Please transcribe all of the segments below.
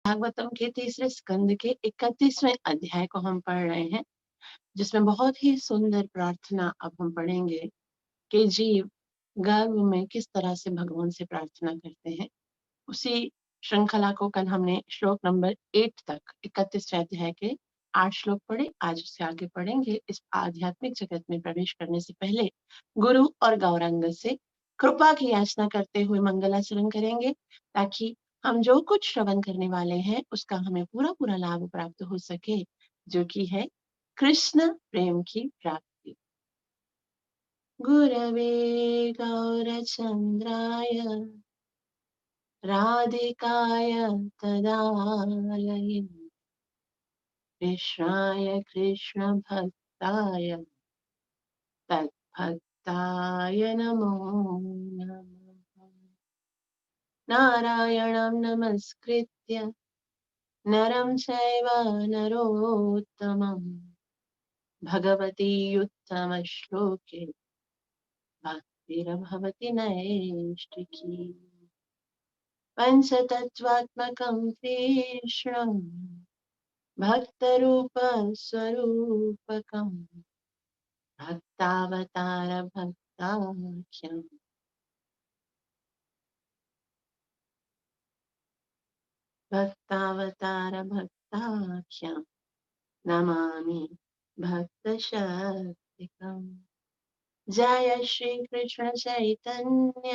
भागवतम के तीसरे स्कंद के 31वें अध्याय को हम पढ़ रहे हैं, जिसमें बहुत ही सुंदर प्रार्थना अब हम पढ़ेंगे कि जीव गर्भ में किस तरह से भगवान से प्रार्थना करते हैं। उसी श्रृंखला को कल हमने श्लोक नंबर 8 तक 31वें अध्याय के 8 श्लोक पढ़े। आज उससे आगे पढ़ेंगे। इस आध्यात्मिक जगत में प्रवेश करने से पहले गुरु और गौरांग से कृपा की याचना करते हुए मंगलाचरण करेंगे, ताकि हम जो कुछ श्रवण करने वाले हैं उसका हमें पूरा पूरा लाभ प्राप्त हो सके, जो कि है कृष्ण प्रेम की प्राप्ति। गुरवे गौरचंद्राय राधिकाय तदालये कृष्णाय कृष्ण भक्ताय तद्भक्ताय नमो नमः। नारायणं नमस्कृत्य नरं चैव नरोत्तमं भगवती उत्तमश्लोके भक्तिर्भवति नैष्टिकी। पंचतत्त्वात्मकं कृष्णं भक्तरूपस्वरूपकं भक्तावतार भक्ताख्यं भक्तावतार भक्ताख्यं नमामि भक्तशक्तिकम्। जय श्री कृष्ण चैतन्य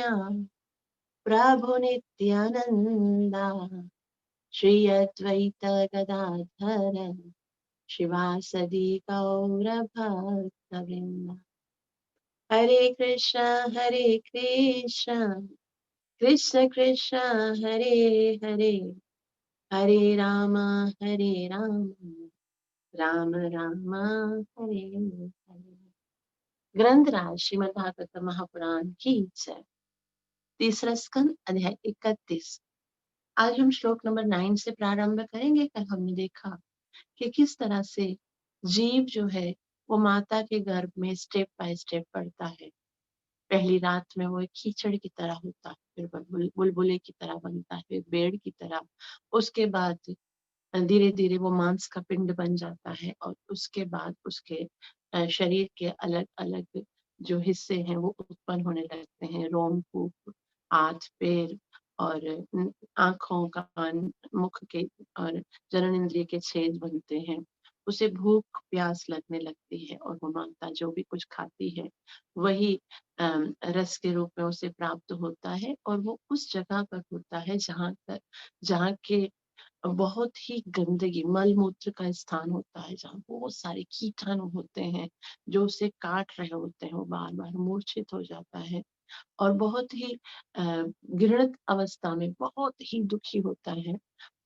प्रभु नित्यानंदा श्री अद्वैत गदाधर शिवासदि गौर भक्तवृंद। हरे कृष्ण कृष्ण कृष्ण हरे हरे, हरे राम राम राम हरे हरे। ग्रंथराज श्रीमद् भागवत महापुराण की जय। तीसरा स्कंद अध्याय 31। आज हम श्लोक नंबर 9 से प्रारंभ करेंगे। कल हमने देखा कि किस तरह से जीव जो है वो माता के गर्भ में स्टेप बाय स्टेप बढ़ता है। पहली रात में वो एक कीचड़ की तरह होता है, फिर बुलबुले की तरह बनता है, फिर पेड़ की तरह। उसके बाद धीरे धीरे वो मांस का पिंड बन जाता है, और उसके बाद उसके शरीर के अलग अलग जो हिस्से हैं वो उत्पन्न होने लगते हैं। रोमकूप, हाथ, पैर और आंखों, कान, मुख के और जनन इंद्रिय के छेद बनते हैं। उसे भूख प्यास लगने लगती है, और वो माता जो भी कुछ खाती है वही रस के रूप में उसे प्राप्त होता है। और वो उस जगह पर होता है जहाँ के बहुत ही गंदगी, मल मूत्र का स्थान होता है, जहाँ बहुत सारे कीटाणु होते हैं जो उसे काट रहे होते हैं। वो बार बार मूर्छित हो जाता है और बहुत ही घृणित अवस्था में बहुत ही दुखी होता है।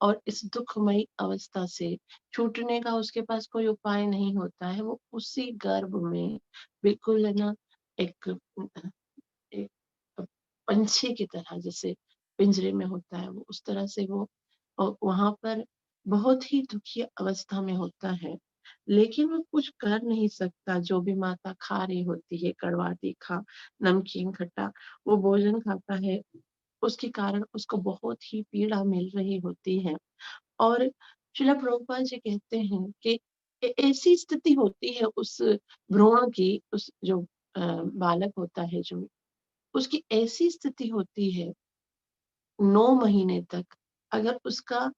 और इस दुखमयी अवस्था से छूटने का उसके पास कोई उपाय नहीं होता है। वो उसी गर्भ में बिल्कुल है ना, एक एक पंछी की तरह, जैसे पिंजरे में होता है, वो उस तरह से वो वहां पर बहुत ही दुखी अवस्था में होता है। लेकिन वो कुछ कर नहीं सकता। जो भी माता खा रही होती है, कड़वा तीखा नमकीन खट्टा वो भोजन खाता है, उसके कारण उसको बहुत ही पीड़ा मिल रही होती है। और श्रील प्रभुपाद जी कहते हैं कि ऐसी स्थिति होती है उस भ्रूण की, उस जो बालक होता है, जो उसकी ऐसी स्थिति होती है 9 महीने तक। अगर उसका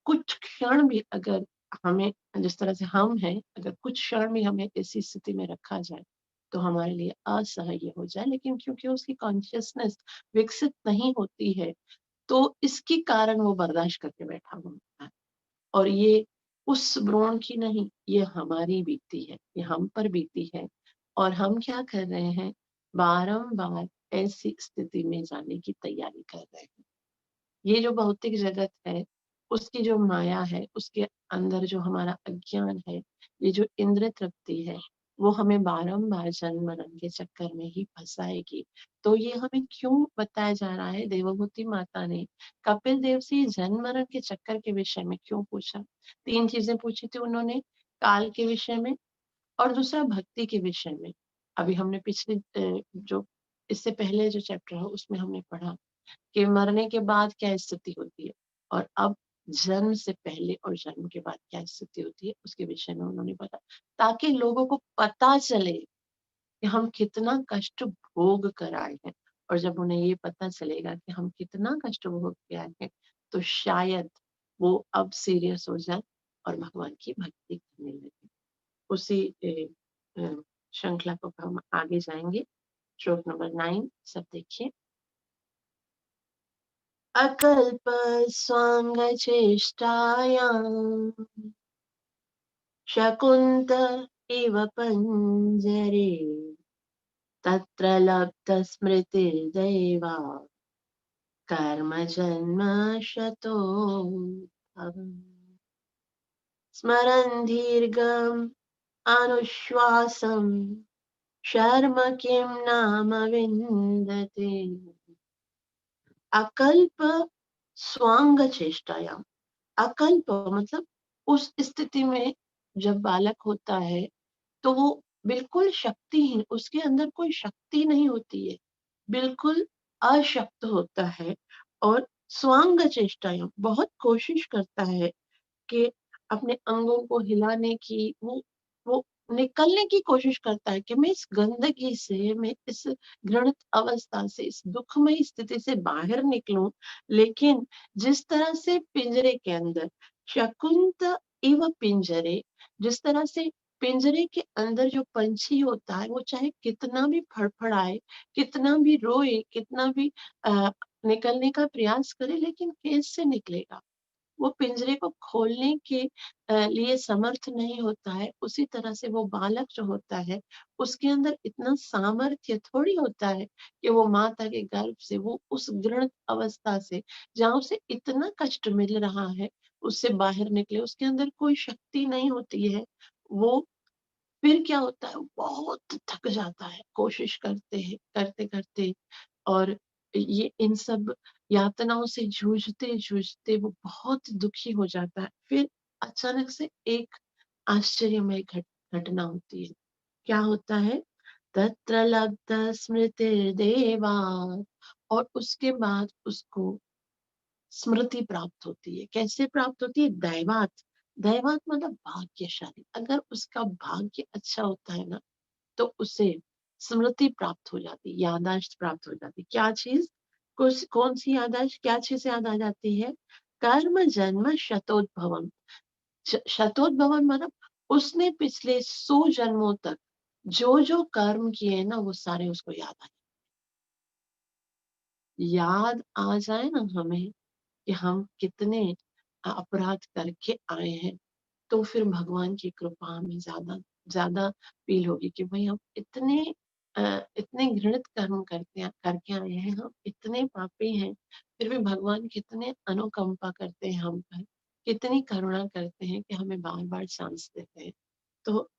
कुछ क्षण भी, अगर हमें जिस तरह से हम हैं, अगर कुछ क्षण भी हमें ऐसी स्थिति में रखा जाए तो हमारे लिए असह्य हो जाए। लेकिन क्योंकि उसकी कॉन्शियसनेस विकसित नहीं होती है, तो इसके कारण वो बर्दाश्त करके बैठा हुआ होता है। और ये उस भ्रूण की नहीं, ये हमारी बीती है, ये हम पर बीती है। और हम क्या कर रहे हैं, बारंबार ऐसी स्थिति में जाने की तैयारी कर रहे हैं। ये जो भौतिक जगत है, उसकी जो माया है, उसके अंदर जो हमारा अज्ञान है, ये जो इंद्र तृप्ति है, वो हमें बारंबार जन्म मरण के चक्कर में ही फंसाएगी। तो ये हमें क्यों बताया जा रहा है? देवभूति माता ने कपिल देव से ये जन्म मरण के चक्कर के विषय में क्यों पूछा? 3 चीजें पूछी थी उन्होंने, काल के विषय में, और दूसरा भक्ति के विषय में। अभी हमने पिछले जो इससे पहले जो चैप्टर है उसमें हमने पढ़ा कि मरने के बाद क्या स्थिति होती है। और अब जन्म से पहले और जन्म के बाद क्या स्थिति होती है उसके विषय में उन्होंने बताया, ताकि लोगों को पता चले कि हम कितना कष्ट भोग कर आए हैं। और जब उन्हें ये पता चलेगा कि हम कितना कष्ट भोग के आए हैं, तो शायद वो अब सीरियस हो जाए और भगवान की भक्ति करने लगे। उसी अ, श्रृंखला को हम आगे जाएंगे। श्लोक नंबर 9 सब देखिए। अकल्प स्वांग चेष्टायां शकुन्त इव पञ्जरे तत्र लब्धस्मृतिर्दैवा कर्मजन्म शतो भवम्। स्मरन् दीर्घम् अनुश्वासं शर्म किं नाम विन्दते अकल्प स्वांग चेष्टायां। अकल्प मतलब उस स्थिति में जब बालक होता है तो वो बिल्कुल शक्तिहीन, उसके अंदर कोई शक्ति नहीं होती है, बिल्कुल अशक्त होता है और स्वांग चेष्टाएं बहुत कोशिश करता है कि अपने अंगों को हिलाने की, वो निकलने की कोशिश करता है कि मैं इस गंदगी से, मैं इस घृणित अवस्था से, इस दुखमयी स्थिति से बाहर निकलूं। लेकिन जिस तरह से पिंजरे के अंदर शकुंत इव पिंजरे, जिस तरह से पिंजरे के अंदर जो पंछी होता है वो चाहे कितना भी फड़फड़ाए, कितना भी रोए, कितना भी निकलने का प्रयास करे, लेकिन कैसे निकलेगा? वो पिंजरे को खोलने के लिए समर्थ नहीं होता है। उसी तरह से वो बालक जो होता है, उसके अंदर इतना सामर्थ्य थोड़ी होता है कि वो माता के गर्भ से, वो उस घृणित अवस्था से, जहाँ उसे इतना कष्ट मिल रहा है, उससे बाहर निकले। उसके अंदर कोई शक्ति नहीं होती है। वो फिर क्या होता है, बहुत थक जाता है कोशिश करते हैं, करते-करते, और ये इन सब यातनाओं से जूझते-जूझते वो बहुत दुखी हो जाता है। फिर अचानक से एक आश्चर्यमय घटना होती है। क्या होता है? तत्र लब्ध स्मृतिर्देवा, और उसके बाद उसको स्मृति प्राप्त होती है। कैसे प्राप्त होती है? दैवात। दैवात मतलब भाग्यशाली। अगर उसका भाग्य अच्छा होता है ना, तो उसे स्मृति प्राप्त हो जाती है, याददाश्त प्राप्त हो जाती है। क्या चीज? कुछ कौन सी याददाश्त, क्या चीज याद आ जाती है? कर्म जन्म शतोद्भवम। शतोद्भवम मतलब उसने पिछले 100 जन्मों तक जो जो कर्म किए ना, वो सारे उसको याद आ जाए ना हमें कि हम कितने अपराध करके आए हैं, तो फिर भगवान की कृपा हमें ज्यादा ज्यादा फील होगी कि भाई हम इतने घृणित कर्म करके आए हैं, हम इतने पापी हैं, फिर भी भगवान कितने अनुकंपा करते हैं हम पर, कितनी करुणा करते हैं कि हमें बार बार चांस देते हैं। तो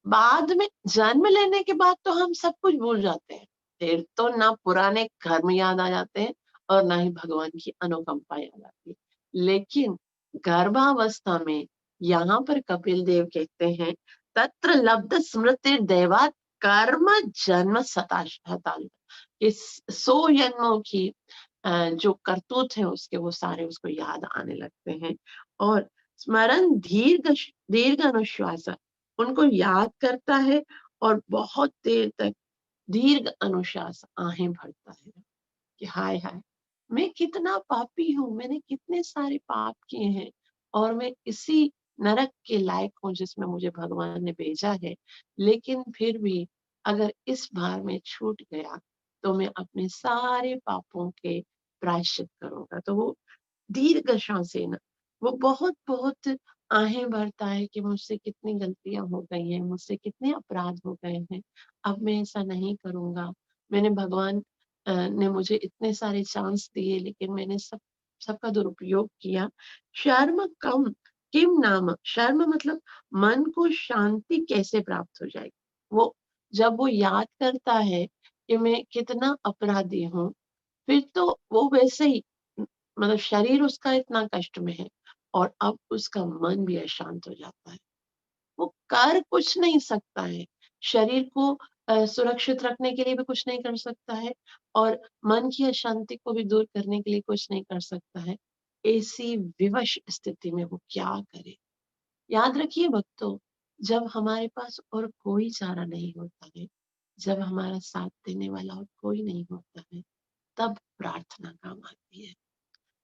बाद में जन्म लेने के बाद तो हम सब कुछ भूल जाते हैं। फिर तो ना पुराने कर्म याद आ जाते हैं और ना ही भगवान की अनुकंपा याद आती है। लेकिन गर्भावस्था में यहाँ पर कपिल देव कहते हैं, तत्र लब्ध स्मृति दैवात कर्म जन्म हताश। इस 100 जन्मों की जो करतूत है उसके, वो सारे उसको याद आने लगते हैं। और स्मरण दीर्घ अनुश्वास, उनको याद करता है और बहुत देर तक दीर्घ अनुश्वास आहें भरता है कि हाय हाय, मैं कितना पापी हूँ, मैंने कितने सारे पाप किए हैं और मैं इसी नरक के लायक हूँ जिसमें मुझे भगवान ने भेजा है। लेकिन फिर भी अगर इस बार में छूट गया तो मैं अपने सारे पापों के प्रायश्चित करूंगा। तो वो दीर्घ श्वासें ना, वो बहुत बहुत आहें भरता है कि मुझसे कितनी गलतियां हो गई हैं, मुझसे कितने अपराध हो गए हैं, अब मैं ऐसा नहीं करूंगा। मैंने भगवान ने मुझे इतने सारे चांस दिए, लेकिन मैंने सबका दुरुपयोग किया। शर्म कम किम नाम, शर्म मतलब मन को शांति कैसे प्राप्त हो जाएगी। वो जब वो याद करता है कि मैं कितना अपराधी हूँ, फिर तो वो वैसे ही, मतलब शरीर उसका इतना कष्ट में है और अब उसका मन भी अशांत हो जाता है। वो कर कुछ नहीं सकता है। शरीर को सुरक्षित रखने के लिए भी कुछ नहीं कर सकता है और मन की अशांति को भी दूर करने के लिए कुछ नहीं कर सकता है। ऐसी विवश स्थिति में वो क्या करे? याद रखिए भक्तों, जब हमारे पास और कोई चारा नहीं होता है, जब हमारा साथ देने वाला और कोई नहीं होता है, तब प्रार्थना काम आती है।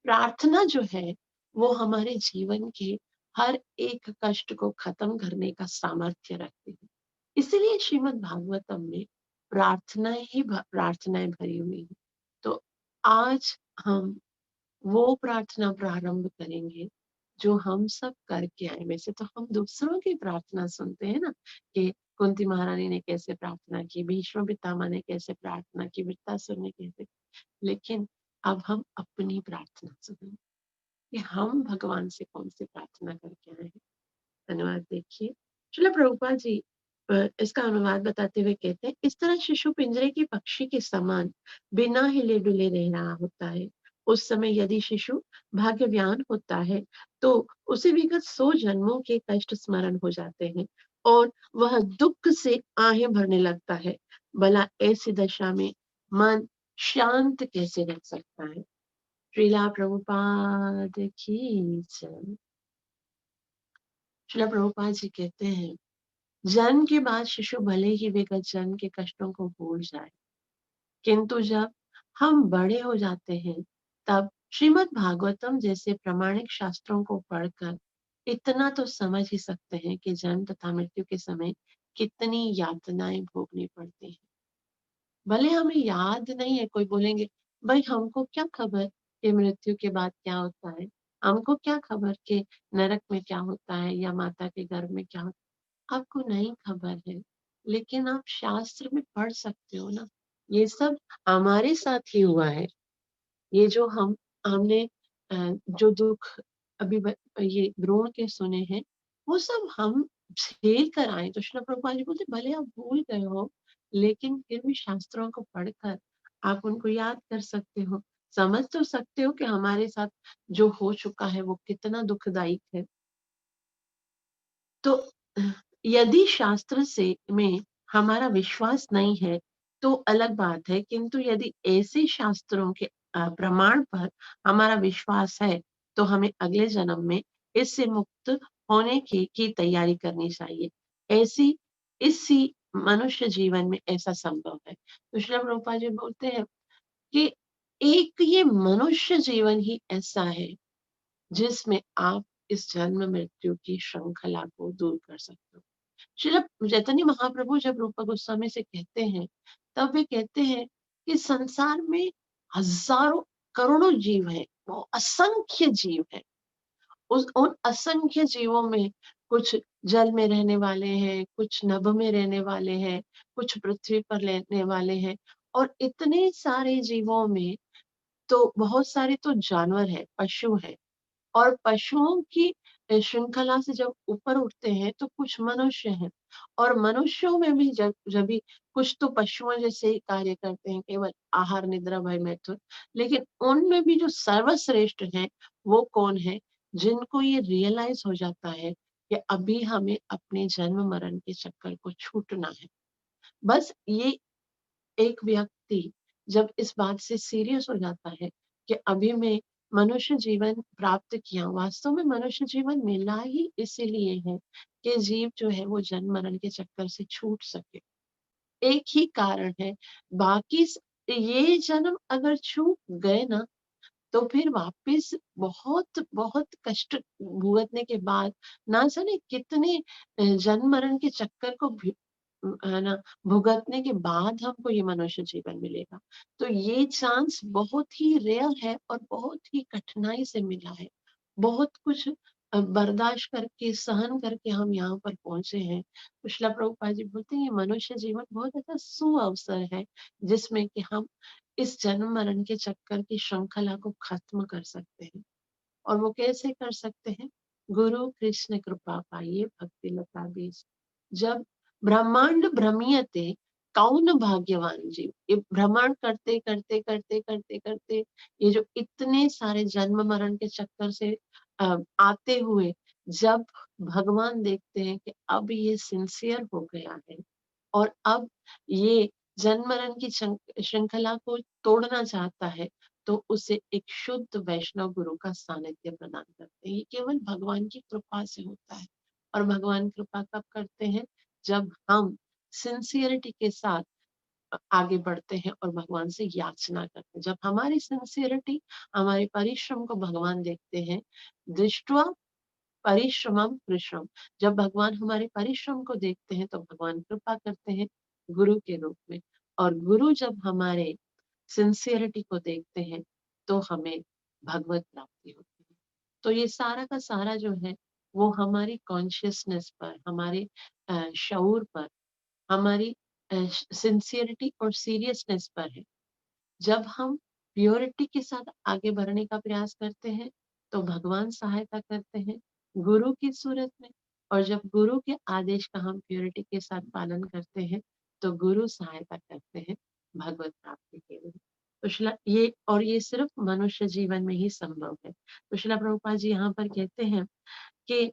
प्रार्थना जो है, वो हमारे जीवन के हर एक कष्ट को खत्म करने का सामर्थ्य रखती है। इसीलिए श्रीमद् भागवतम में प्रार्थनाएँ भरी हुई हैं। तो आज हम वो प्रार्थना प्रारंभ करेंगे जो हम सब करके आए। वैसे तो हम दूसरों की प्रार्थना सुनते हैं ना, कि कुंती महारानी ने कैसे प्रार्थना की, भीष्म पितामह ने कैसे प्रार्थना की, वृत्तासुर ने कैसे, लेकिन अब हम अपनी प्रार्थना सुनेंगे कि हम भगवान से कौन-सी प्रार्थना करके आए हैं। धन्यवाद। देखिए, श्रील प्रभुपाद जी इसका अनुवाद बताते हुए कहते हैं, इस तरह शिशु पिंजरे के पक्षी के समान बिना हिले-डुले रह रहा होता है। उस समय यदि शिशु भाग्यवान होता है, तो उसे विगत 100 जन्मों के कष्ट स्मरण हो जाते हैं और वह दुःख से आहें भरने लगता है। भला ऐसी दशा में मन शांत कैसे रह सकता है? श्रीला प्रभुपाद की जय। श्रीला प्रभुपाद जी कहते हैं, जन्म के बाद शिशु भले ही विगत जन्म के कष्टों को भूल जाए, किंतु जब हम बड़े हो जाते हैं, तब श्रीमद् भागवतम जैसे प्रामाणिक शास्त्रों को पढ़कर इतना तो समझ ही सकते हैं कि जन्म तथा मृत्यु के समय कितनी यातनाएं भोगनी पड़ती हैं। भले हमें याद नहीं है, कोई बोलेंगे, भाई हमको क्या खबर कि मृत्यु के बाद क्या होता है? हमको क्या खबर कि नरक में क्या होता है या माता के गर्भ में क्या होता है? आपको नहीं खबर है, लेकिन आप शास्त्र में पढ़ सकते हो ना। ये सब हमारे साथ ही हुआ है। ये जो हमने जो दुःख अभी ये भ्रूण के सुने हैं, वो सब हम झेल कर आए। तो श्रील प्रभुपाद जी बोलते भले आप भूल गए हो, लेकिन फिर भी शास्त्रों को पढ़कर आप उनको याद कर सकते हो। समझ तो सकते हो कि हमारे साथ जो हो चुका है वो कितना दुखदायक है। तो यदि शास्त्र से में हमारा विश्वास नहीं है, तो अलग बात है, किंतु यदि ऐसे शास्त्रों के प्रमाण पर हमारा विश्वास है, तो हमें अगले जन्म में इससे मुक्त होने की तैयारी करनी चाहिए। ऐसी इसी मनुष्य जीवन में ऐसा संभव है। तो श्रील प्रभुपाद जी बोलते हैं कि एक ये मनुष्य जीवन ही ऐसा है जिसमें आप इस जन्म मृत्यु की श्रृंखला को दूर कर सकते हो। श्रील चैतन्य महाप्रभु जब रूपा गोस्वामी से कहते हैं, तब वे कहते हैं कि संसार में हजारों करोड़ों जीव हैं, वो असंख्य जीव हैं। उस उन असंख्य जीवों में कुछ जल में रहने वाले हैं, कुछ नभ में रहने वाले हैं, कुछ पृथ्वी पर रहने वाले हैं, और इतने सारे जीवों में तो बहुत सारे तो जानवर हैं, पशु हैं। और पशुओं की श्रृंखला से जब ऊपर उठते हैं, तो कुछ मनुष्य हैं, और मनुष्यों में भी जब भी कुछ तो पशुओं जैसे ही कार्य करते हैं, केवल आहार निद्रा भय मैथुन, लेकिन उनमें भी जो सर्वश्रेष्ठ हैं वो कौन है? जिनको ये रियलाइज हो जाता है कि अभी हमें अपने जन्म मरण के चक्कर को छूटना है। बस ये एक व्यक्ति जब इस बात से सीरियस हो जाता है कि अभी मैं मनुष्य जीवन प्राप्त किया, वास्तव में मनुष्य जीवन मिला ही इसीलिए है कि जीव जो है वो जन्म मरण के चक्कर से छूट सके। एक ही कारण है, बाकी ये जन्म अगर छूट गए ना, तो फिर वापस बहुत बहुत कष्ट भुगतने के बाद, ना जाने कितने जन्म मरण के चक्कर को है ना, भुगतने के बाद हमको ये मनुष्य जीवन मिलेगा। तो ये चांस बहुत ही रेयर है और बहुत ही कठिनाई से मिला है। बहुत कुछ बर्दाश्त करके, सहन करके हम यहाँ पर पहुंचे हैं। तो श्रील प्रभुपाद जी बोलते हैं ये मनुष्य जीवन बहुत ऐसा सुअवसर है, जिसमें कि हम इस जन्म मरण के चक्कर की श्रृंखला को खत्म कर सकते हैं। और वो कैसे कर सकते हैं? गुरु कृष्ण कृपा पाइए भक्ति लता बीज। जब ब्रह्मांड भ्रमियते, कौन भाग्यवान जीव। ये भ्रमण करते करते करते करते करते, ये जो इतने सारे जन्म मरण के चक्कर से आते हुए, जब भगवान देखते हैं कि अब ये सिंसियर हो गया है और अब ये जन्म मरण की श्रृंखला को तोड़ना चाहता है, तो उसे एक शुद्ध वैष्णव गुरु का सानिध्य प्रदान करते हैं। ये केवल भगवान की कृपा से होता है। और भगवान कृपा कब करते हैं? जब हम सिंसियरिटी के साथ आगे बढ़ते हैं और भगवान से याचना करते हैं। जब हमारी सिंसियरिटी, हमारे परिश्रम को भगवान देखते हैं, दृष्टवा परिश्रमम कृष्णम, जब भगवान हमारे परिश्रम को देखते हैं तो भगवान कृपा करते हैं गुरु के रूप में। और गुरु जब हमारे सिंसियरिटी को देखते हैं तो हमें भगवत प्राप्ति होती है। तो ये सारा का सारा जो है वो हमारी कॉन्शियसनेस पर, हमारे शऊर पर, हमारी सिंसियरिटी और सीरियसनेस पर है। जब हम प्योरिटी के साथ आगे बढ़ने का प्रयास करते हैं तो भगवान सहायता करते हैं गुरु की सूरत में। और जब गुरु के आदेश का हम प्योरिटी के साथ पालन करते हैं तो गुरु सहायता करते हैं भगवत प्राप्ति के लिए। तो ये सिर्फ मनुष्य जीवन में ही संभव है। तो शिला प्रभुपाद जी यहाँ पर कहते हैं कि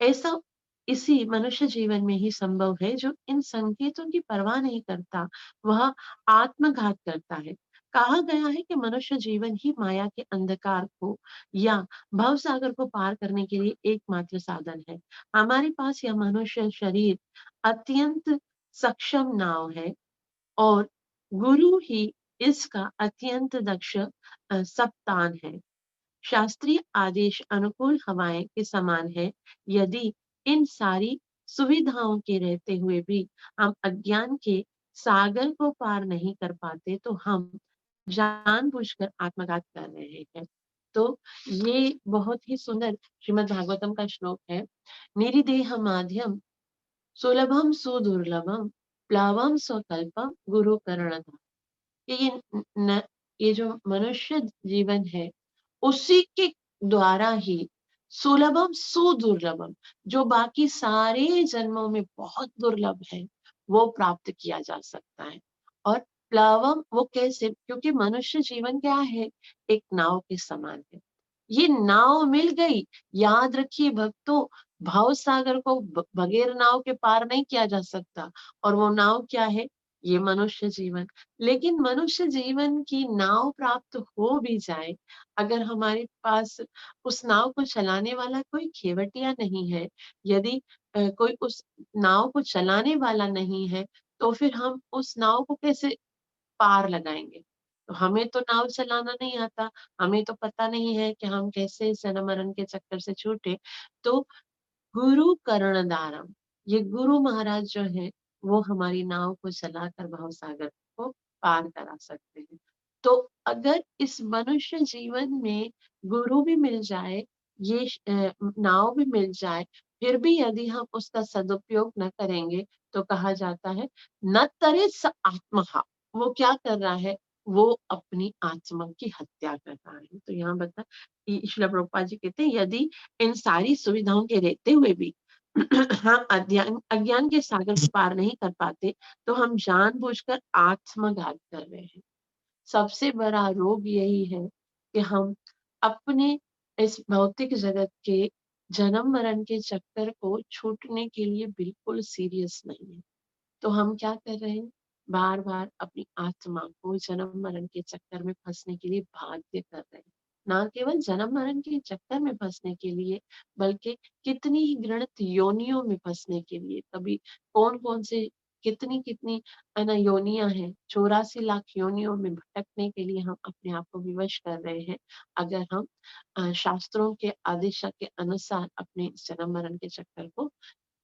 ऐसा इसी मनुष्य जीवन में ही संभव है जो इन संकेतों की परवाह नहीं करता, वह आत्मघात करता है। कहा गया है कि मनुष्य जीवन ही माया के अंधकार को या भव सागर को पार करने के लिए एकमात्र साधन है। हमारे पास यह मनुष्य शरीर अत्यंत सक्षम नाव है और गुरु ही इसका अत्यंत दक्ष कप्तान है। शास्त्रीय आदेश अनुकूल हवाएं के समान है। यदि इन सारी सुविधाओं के रहते हुए भी हम अज्ञान के सागर को पार नहीं कर पाते तो हम जानबूझकर आत्मघात कर रहे हैं। तो ये बहुत ही सुंदर श्रीमद् भागवतम का श्लोक है। निरिदेह माध्यम सुलभम सुदुर्लभम प्लवम स्वकल्पम गुरु करण। ये न, ये जो मनुष्य जीवन है उसी के द्वारा ही सुलभम सुदुर्लभम, जो बाकी सारे जन्मों में बहुत दुर्लभ है, वो प्राप्त किया जा सकता है। और प्लवम वो कैसे? क्योंकि मनुष्य जीवन क्या है? एक नाव के समान है। ये नाव मिल गई, याद रखिए भक्तों, भाव सागर को बगैर नाव के पार नहीं किया जा सकता। और वो नाव क्या है? ये मनुष्य जीवन। लेकिन मनुष्य जीवन की नाव प्राप्त हो भी जाए, अगर हमारे पास उस नाव को चलाने वाला कोई खेवटिया नहीं है, यदि कोई उस नाव को चलाने वाला नहीं है, तो फिर हम उस नाव को कैसे पार लगाएंगे? तो हमें तो नाव चलाना नहीं आता, हमें तो पता नहीं है कि हम कैसे इस जन्म मरण के चक्कर से छूटे। तो गुरु करणदारम, ये गुरु महाराज जो है वो हमारी नाव को चलाकर भव सागर को पार करा सकते हैं। तो अगर इस मनुष्य जीवन में गुरु भी मिल जाए, ये नाव भी मिल जाए, फिर भी यदि हम उसका सदुपयोग न करेंगे तो कहा जाता है न तरे स आत्महा, वो क्या कर रहा है? वो अपनी आत्मा की हत्या कर रहा है। तो यहाँ बता श्रील प्रभुपाद जी कहते हैं यदि इन सारी सुविधाओं के रहते हुए भी हम अज्ञान के सागर को पार नहीं कर पाते तो हम जानबूझकर आत्मघात कर रहे हैं। सबसे बड़ा रोग यही है कि हम अपने इस भौतिक जगत के जन्म मरण के चक्कर को छूटने के लिए बिल्कुल सीरियस नहीं है। तो हम क्या कर रहे हैं? बार बार अपनी आत्मा को जन्म मरण के चक्कर में फंसने के लिए बाध्य कर रहे हैं। ना केवल जन्म मरण के चक्कर में फंसने के लिए, बल्कि कितनी ही गृणित योनियों में फंसने के लिए। कभी कौन कौन से कितनी कितनी योनियां हैं, 84 लाख योनियों में भटकने के लिए हम अपने आप को विवश कर रहे हैं, अगर हम शास्त्रों के आदेश के अनुसार अपने इस जन्म मरण के चक्कर को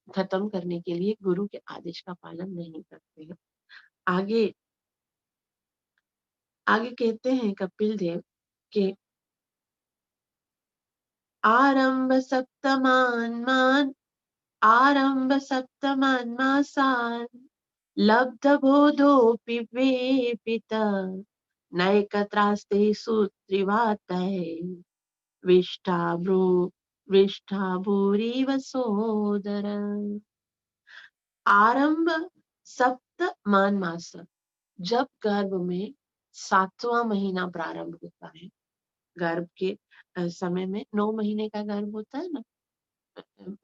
खत्म करने के लिए गुरु के आदेश का पालन नहीं करते हैं। आगे आगे कहते हैं कपिल देव कि आरंभ सप्तमान आरंभ सप्तमान मासान लब्ध बोधोपि वेपित नैकत्रास्ते सूत्रिवातये विष्ठा विष्ठा भूरिव सोदर। आरंभ सप्त मान मास, जब गर्भ में 7वां महीना प्रारंभ होता है। गर्भ के समय में 9 महीने का गर्भ होता है ना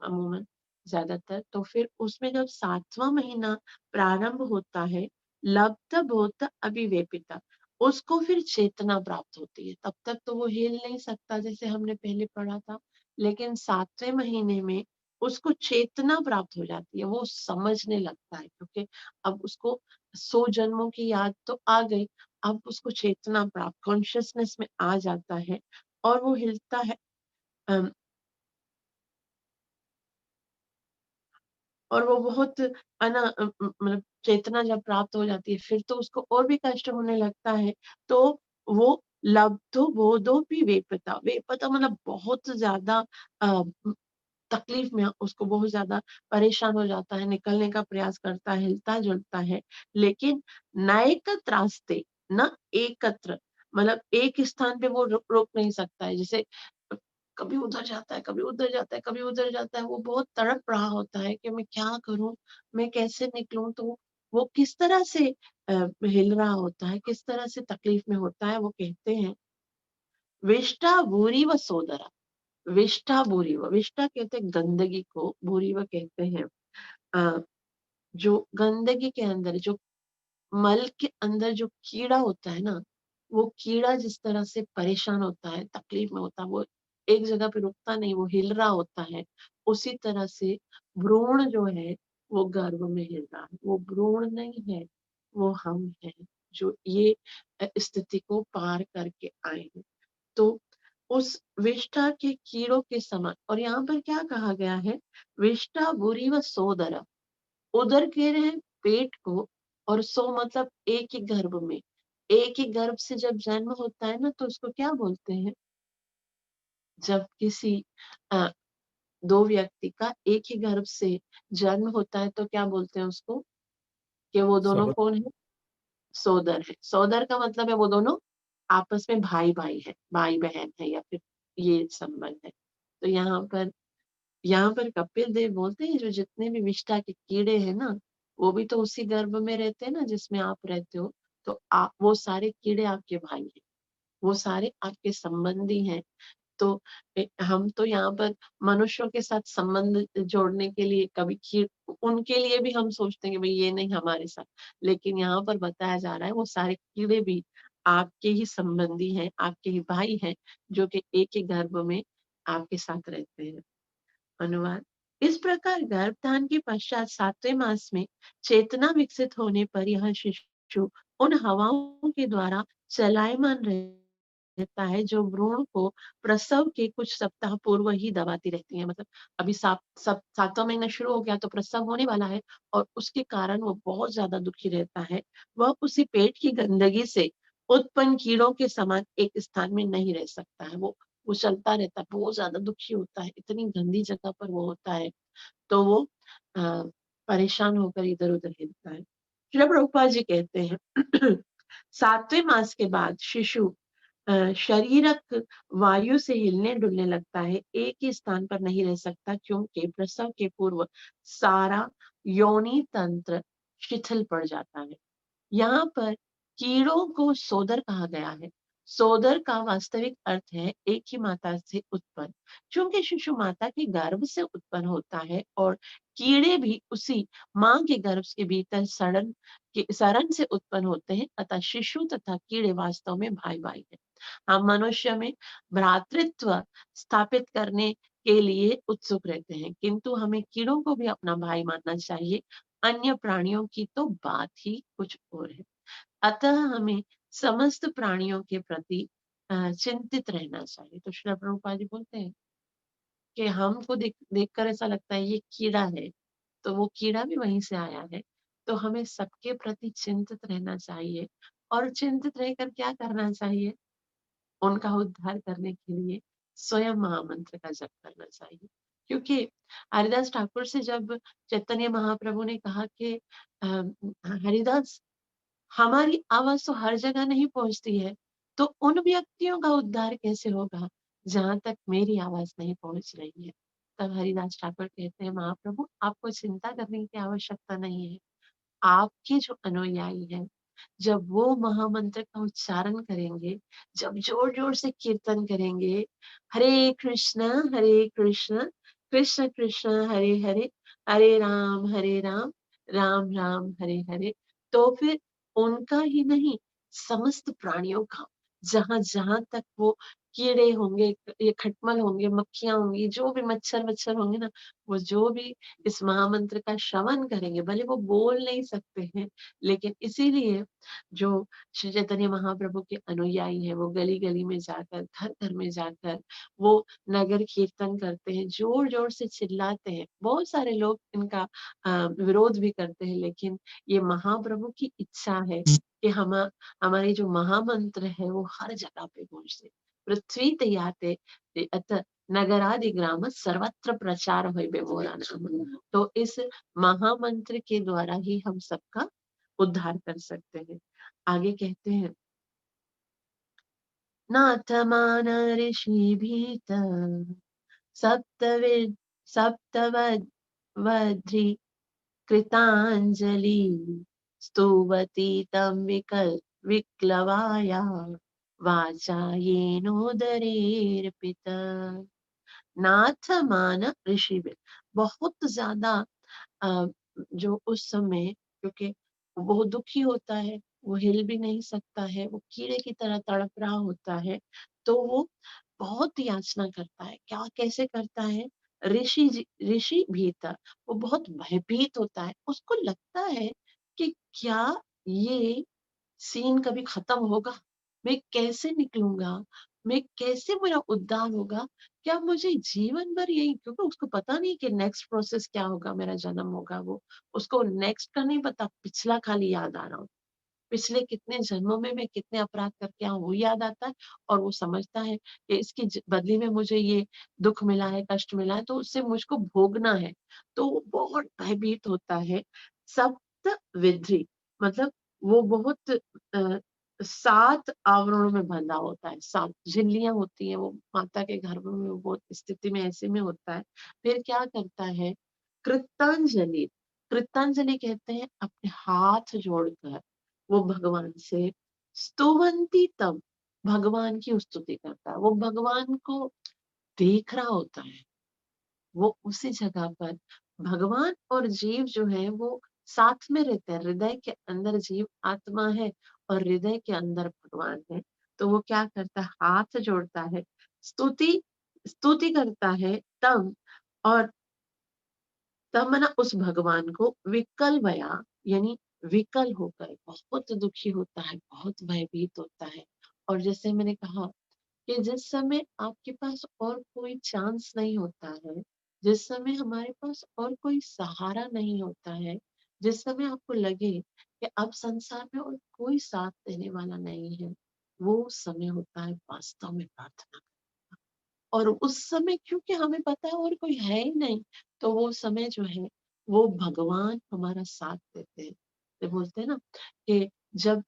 अमूमन ज्यादातर, तो फिर उसमें जब 7वां महीना प्रारंभ होता है, लब्ध बोध अभिवेपिता, उसको फिर चेतना प्राप्त होती है। तब तक तो वो हिल नहीं सकता जैसे हमने पहले पढ़ा था, लेकिन 7वें महीने में उसको चेतना प्राप्त हो जाती है, वो समझने लगता है क्योंकि अब उसको 100 जन्मों की याद तो आ गई, अब उसको चेतना प्राप्त कॉन्शियसनेस में आ जाता है और वो हिलता है। अम, और वो बहुत मतलब चेतना जब प्राप्त हो जाती है, फिर तो उसको और भी कष्ट होने लगता है, तो वो लब्धो बोधोपि वेपता, वेपता मतलब बहुत ज़्यादा अ, उम, तकलीफ में उसको बहुत ज़्यादा परेशान हो जाता है, निकलने का प्रयास करता है, हिलता-जुलता है, लेकिन नएकत्रास्ते न एकत्र, मतलब एक स्थान पे वो रुक नहीं सकता है। जैसे अ, कभी उधर जाता है, कभी उधर जाता है, कभी उधर जाता है, वो बहुत तड़प रहा होता है कि मैं क्या करूँ? मैं कैसे निकलूँ? तो वो किस तरह से हिल रहा होता है, किस तरह से तकलीफ में होता है, वो कहते हैं, "विष्ठा भूरिव सोदरा।" विष्ठा भूरिव, विष्ठा कहते हैं गंदगी को, भूरिव कहते हैं अ, जो गंदगी के अंदर जो मल के अंदर जो कीड़ा होता है ना, वो कीड़ा जिस तरह से परेशान होता है, तकलीफ में होता है, वो एक जगह पे रुकता नहीं, वो हिल रहा होता है, उसी तरह से भ्रूण जो है, वो गर्भ में हिल रहा है। वो भ्रूण नहीं है, वो हम हैं, जो ये स्थिति को पार करके आए हैं। तो उस विष्ठा के कीड़ों के समान, और यहाँ पर क्या कहा गया है, विष्ठा भूरिव सोदर, उदर कह रहे हैं पेट को, और सो मतलब एक ही गर्भ में। एक ही गर्भ से जब जन्म होता है ना, तो उसको क्या बोलते हैं? जब किसी अ, 2 व्यक्ति का एक ही गर्भ से जन्म होता है तो क्या बोलते हैं उसको? कि वो दोनों सहो कौन है? सोदर है। सोदर का मतलब है वो दोनों आपस में भाई-भाई हैं, भाई-बहन है, या फिर ये संबंध है। तो यहाँ पर कपिल देव बोलते हैं जो जितने भी विष्ठा के कीड़े हैं ना, वो भी तो उसी गर्भ में रहते हैं ना जिसमें आप रहते हो। तो आप वो सारे कीड़े आपके भाई हैं, वो सारे आपके संबंधी हैं। तो हम तो यहाँ पर मनुष्यों के साथ संबंध जोड़ने के लिए कभी उनके लिए भी हम सोचते हैं कि भई ये नहीं हमारे साथ। लेकिन यहाँ पर बताया जा रहा है वो सारे कीड़े भी आपके ही संबंधी हैं, आपके ही भाई हैं, जो कि एक ही गर्भ में आपके साथ रहते हैं। अनुवाद, इस प्रकार गर्भधान के पश्चात 7वें मास में चेतना विकसित होने पर यह शिशु उन हवाओं के द्वारा चलायमान रहता है जो भ्रूण को प्रसव के कुछ सप्ताह पूर्व ही दबाती रहती है। मतलब अभी 7वां महीना शुरू हो गया तो प्रसव होने वाला है, और उसके कारण वो बहुत ज्यादा दुखी रहता है। वह उसी पेट की गंदगी से उत्पन्न कीड़ों के समान एक स्थान में नहीं रह सकता है। वो चलता रहता है, बहुत ज़्यादा दुखी होता है, इतनी गंदी जगह पर वो होता है, तो वो अ, परेशान होकर इधर-उधर हिलता है। श्रील प्रभुपाद जी कहते हैं 7वें मास के बाद शिशु शरीरक वायु से हिलने-डुलने लगता है, एक ही स्थान पर नहीं रह सकता क्योंकि प्रसव के पूर्व सारा योनि तंत्र शिथिल पड़ जाता है। यहाँ पर कीड़ों को सोदर कहा गया है। सोदर का वास्तविक अर्थ है एक ही माता से उत्पन्न। चूंकि शिशु माता के गर्भ से उत्पन्न होता है और कीड़े भी उसी माँ के गर्भ के भीतर सड़न से उत्पन्न होते हैं, अतः शिशु तथा कीड़े वास्तव में भाई-भाई हैं। हम मनुष्य में भ्रातृत्व स्थापित करने के लिए उत्सुक रहते हैं, किंतु हमें कीड़ों को भी अपना भाई मानना चाहिए। अन्य प्राणियों की तो बात ही कुछ और है। अतः हमें समस्त प्राणियों के प्रति चिंतित रहना चाहिए। तो श्रील प्रभुपाद जी बोलते हैं कि हमको देखकर ऐसा लगता है ये कीड़ा है, तो वो कीड़ा भी वहीं से आया है। तो हमें सबके प्रति चिंतित रहना चाहिए, और चिंतित रहकर क्या करना चाहिए? उनका उद्धार करने के लिए स्वयं महामंत्र का जप करना चाहिए। क्योंकि हरिदास ठाकुर से जब चैतन्य महाप्रभु ने कहा कि हरिदास, हमारी आवाज़ तो हर जगह नहीं पहुँचती है, तो उन व्यक्तियों का उद्धार कैसे होगा, जहाँ तक मेरी आवाज़ नहीं पहुँच रही है। तब हरिदास ठाकुर कहते हैं, महाप्रभु आपको चिंता करने की आवश्यकता नहीं है। आपके जो अनुयायी हैं, जब वो महामंत्र का उच्चारण करेंगे, जब ज़ोर-ज़ोर से कीर्तन करेंगे, हरे कृष्ण, कृष्ण कृष्ण हरे हरे, हरे राम, राम राम हरे हरे, तो फिर उनका ही नहीं, समस्त प्राणियों का, जहाँ-जहाँ तक वो कीड़े होंगे, ये खटमल होंगे, मक्खियाँ होंगी, जो भी मच्छर-वच्छर होंगे ना, वो जो भी इस महामंत्र का श्रवण करेंगे, भले वो बोल नहीं सकते हैं, लेकिन इसीलिए जो श्री चैतन्य महाप्रभु के अनुयायी हैं, वो गली-गली में जाकर, घर-घर में जाकर, वो नगर कीर्तन करते हैं, ज़ोर-ज़ोर से चिल्लाते हैं। बहुत सारे लोग इनका विरोध भी करते हैं, लेकिन ये महाप्रभु की इच्छा है कि हमारी जो महामंत्र है वो हर जगह पे पहुंचे। पृथ्वी तैयाते अत नगरादि ग्राम सर्वत्र प्रचार होइबे मोरा नाम। तो इस महामंत्र के द्वारा ही हम सबका उद्धार कर सकते हैं। आगे कहते हैं, नाथमान ऋषि भीत सप्तविद सप्तवद्री कृताञ्जलि स्तुवती तं विक्लवाया वाचा येनोदरेऽर्पित। नाथ मान ऋषि भी बहुत ज्यादा अ, जो उस समय, क्योंकि वो बहुत दुखी होता है, वो हिल भी नहीं सकता है, वो कीड़े की तरह तड़प रहा होता है, तो वो बहुत याचना करता है। क्या कैसे करता है? ऋषि भी था, वो बहुत भयभीत होता है। उसको लगता है कि क्या ये सीन कभी खत्म होगा? मैं कैसे निकलूंगा? मैं कैसे, मेरा उद्धार होगा? क्या मुझे जीवन भर यही, क्योंकि उसको पता नहीं कि नेक्स्ट प्रोसेस क्या होगा, मेरा जन्म होगा वो, उसको नेक्स्ट का नहीं पता, पिछला खाली याद आ रहा हो। पिछले कितने जन्मों में मैं कितने अपराध करके आऊँ वो याद आता है, और वो समझता है कि इसकी बदले में मुझे ये दुख मिला है, कष्ट मिला है, तो उससे मुझको भोगना है। तो वो बहुत भयभीत होता है। सप्त विधि मतलब वो बहुत 7 आवरणों में बंधा होता है, 7 झिल्लियाँ होती हैं, वो माता के गर्भ में वो स्थिति में ऐसे में होता है। फिर क्या करता है? कृतांजलि, कृतांजलि कहते हैं अपने हाथ जोड़कर वो भगवान से स्तुवंती तम, भगवान की स्तुति करता है। वो भगवान को देख रहा होता है। वो उसी जगह पर भगवान और जीव जो है वो साथ में रहते हैं। हृदय के अंदर जीव आत्मा है और हृदय के अंदर भगवान है। तो वो क्या करता है? हाथ जोड़ता है, स्तुति स्तुति करता है तब, और तब ना उस भगवान को विकल भया, यानी विकल होकर बहुत दुखी होता है, बहुत भयभीत होता है। और जैसे मैंने कहा कि जिस समय आपके पास और कोई चांस नहीं होता है, जिस समय हमारे पास और कोई सहारा नहीं होता है, जिस समय आपको लगे कि अब संसार में और कोई साथ देने वाला नहीं है, वो समय होता है वास्तव में प्रार्थना। और उस समय क्योंकि हमें पता है और कोई है ही नहीं, तो वो समय जो है वो भगवान हमारा साथ देते हैं। तो बोलते हैं ना कि जब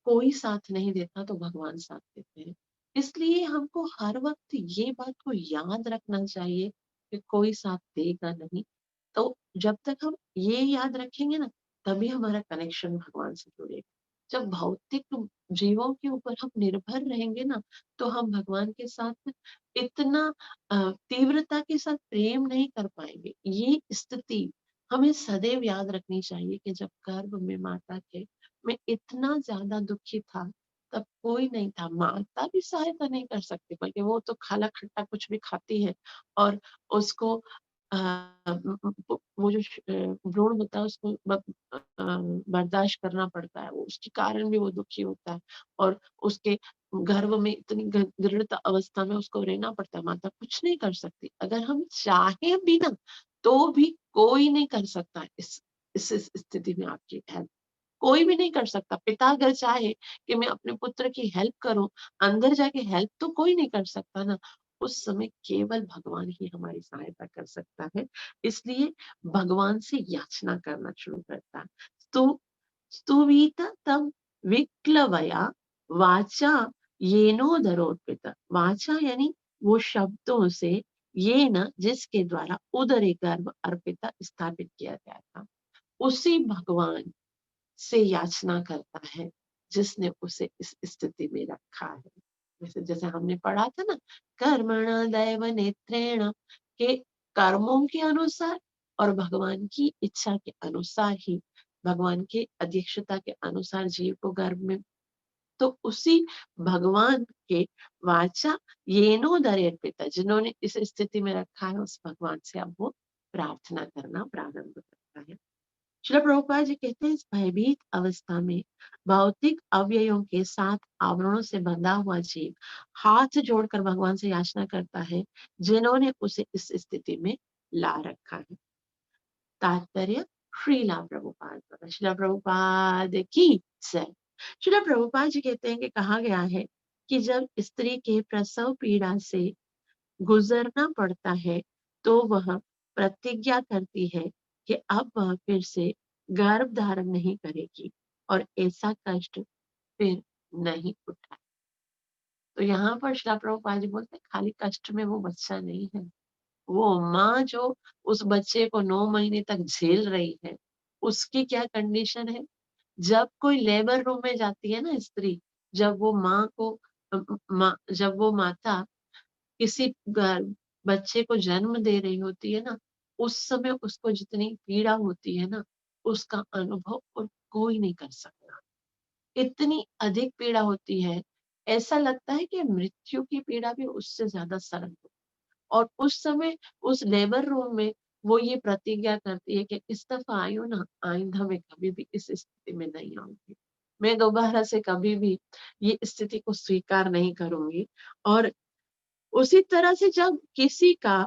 कोई साथ नहीं देता तो भगवान साथ देते हैं। इसलिए हमको हर वक्त ये बात को याद रखना चाहिए कि कोई साथ देगा नहीं। तो जब तक हम ये याद रखेंगे ना, तभी हमारा कनेक्शन भगवान से जुड़ेगा। जब भौतिक जीवों के ऊपर हम निर्भर रहेंगे ना, तो हम भगवान के साथ इतना तीव्रता के साथ प्रेम नहीं कर पाएंगे। ये स्थिति हमें सदैव याद रखनी चाहिए कि जब गर्भ में माता के मैं इतना ज्यादा दुखी था, तब कोई नहीं था, माता भी सहायता नहीं कर सकती, बल्कि वो तो खाला खट्टा कुछ भी खाती है, और उसको वो जो भ्रूण होता है उसको बर्दाश्त करना पड़ता है, वो उसके कारण भी वो दुखी होता है, और उसके गर्भ में इतनी दृढ़ता अवस्था में उसको रहना पड़ता है। माता कुछ नहीं कर सकती, अगर हम चाहे भी ना, तो भी कोई नहीं कर सकता इस स्थिति में आपकी हेल्प, कोई भी नहीं कर सकता। पिता अगर चाहे कि मैं अपने पुत्र की हेल्प करूं, अंदर जाके हेल्प तो कोई नहीं कर सकता ना। उस समय केवल भगवान ही हमारी सहायता कर सकता है। इसलिए भगवान से याचना करना शुरू करता है। स्तु स्तुवीत तम विक्लवया वाचा येनो धरोपित। वाचा यानी वो शब्दों से, ये न जिसके द्वारा उदरे गर्भ अर्पिता स्थापित किया गया था, उसी भगवान से याचना करता है जिसने उसे इस स्थिति में रखा है। जैसे जैसे हमने पढ़ा था ना, कर्मण दैव नेत्रेण, के कर्मों के अनुसार और भगवान की इच्छा के अनुसार ही, भगवान के अध्यक्षता के अनुसार जीव को गर्भ में तो उसी भगवान के वाचा येनो दर्पिता, जिन्होंने इस स्थिति में रखा है, उस भगवान से अब वो प्रार्थना करना प्रारंभ करता है। श्रील प्रभुपाद जी कहते हैं, इस भयभीत अवस्था में भौतिक अवयवों के साथ आवरणों से बंधा हुआ जीव हाथ जोड़कर भगवान से याचना करता है, जिन्होंने उसे इस स्थिति में ला रखा है। तात्पर्य श्रीला प्रभुपाद, श्रीला प्रभुपाद की जय। श्रीला प्रभुपाद जी कहते हैं कि कहा गया है कि जब स्त्री के प्रसव पीड़ा से गुजरना पड़ता है, तो वह प्रतिज्ञा करती है कि अब वह फिर से गर्भ धारण नहीं करेगी और ऐसा कष्ट फिर नहीं उठाए। तो यहाँ पर श्रीला प्रभुपाद जी बोलते हैं, खाली कष्ट में वो बच्चा नहीं है, वो माँ जो उस बच्चे को 9 महीने तक झेल रही है, उसकी क्या कंडीशन है। जब कोई लेबर रूम में जाती है ना स्त्री, जब वो माँ को जब वो माता किसी बच्चे को जन्म दे रही होती है ना, उस समय उसको जितनी पीड़ा होती है ना, उसका अनुभव और कोई नहीं कर सकता। इतनी अधिक पीड़ा होती है, ऐसा लगता है कि मृत्यु की पीड़ा भी उससे ज्यादा सरल हो। और उस समय उस लेबर रूम में वो ये प्रतिज्ञा करती है कि इस दफा आई हूँ ना, आइंदा मैं कभी भी इस स्थिति में नहीं आऊंगी, मैं दोबारा से कभी भी ये स्थिति को स्वीकार नहीं करूंगी। और उसी तरह से जब किसी का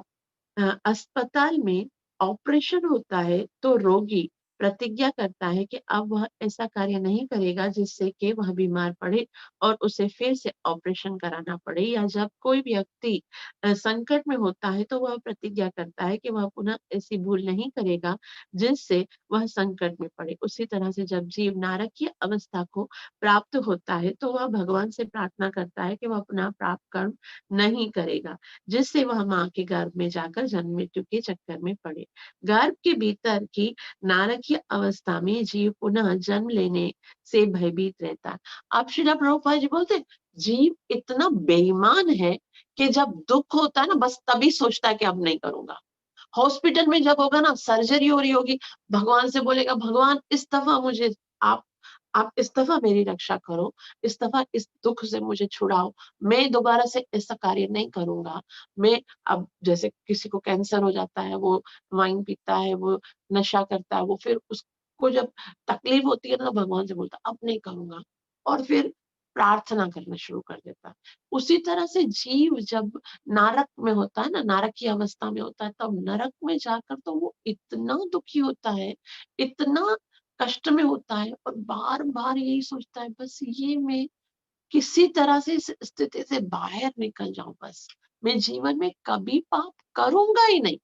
अस्पताल में ऑपरेशन होता है, तो रोगी प्रतिज्ञा करता है कि अब वह ऐसा कार्य नहीं करेगा जिससे कि वह बीमार पड़े और उसे फिर से ऑपरेशन कराना पड़े। या जब कोई व्यक्ति संकट में होता है, तो वह प्रतिज्ञा करता है कि वह पुनः ऐसी भूल नहीं करेगा जिससे वह संकट में पड़े। उसी तरह से जब जीव नारकीय अवस्था को प्राप्त होता है, तो वह भगवान से प्रार्थना करता है कि वह पुनः प्राप्त कर्म नहीं करेगा, जिससे वह माँ के गर्भ में जाकर जन्म मृत्यु के चक्कर में पड़े। गर्भ के भीतर की नारकीय अवस्था में जीव पुनः जन्म लेने से भयभीत रहता है। अब श्रीला प्रभुपाद जी बोलते हैं, जीव इतना बेईमान है कि जब दुख होता है ना, बस तभी सोचता है कि अब नहीं करूंगा। हॉस्पिटल में जब होगा ना, सर्जरी हो रही होगी, भगवान से बोलेगा, भगवान इस दफा मुझे आप आप इस दफा मेरी रक्षा करो, इस दफा इस दुख से मुझे छुड़ाओ, मैं दोबारा से ऐसा कार्य नहीं करूंगा। मैं अब जैसे किसी को कैंसर हो जाता है, वो वाइन पीता है, वो नशा करता है, वो फिर उसको जब तकलीफ होती है ना, भगवान से बोलता अब नहीं करूंगा, और फिर प्रार्थना करना शुरू कर देता है। उसी तरह से जीव जब नारक में होता है ना, नारक की अवस्था में होता है, तब नरक में जाकर तो वो इतना दुखी होता है, इतना कष्ट में होता है, और बार बार यही सोचता है, बस ये मैं किसी तरह से इस स्थिति से बाहर निकल जाऊं, बस मैं जीवन में कभी पाप करूंगा ही नहीं,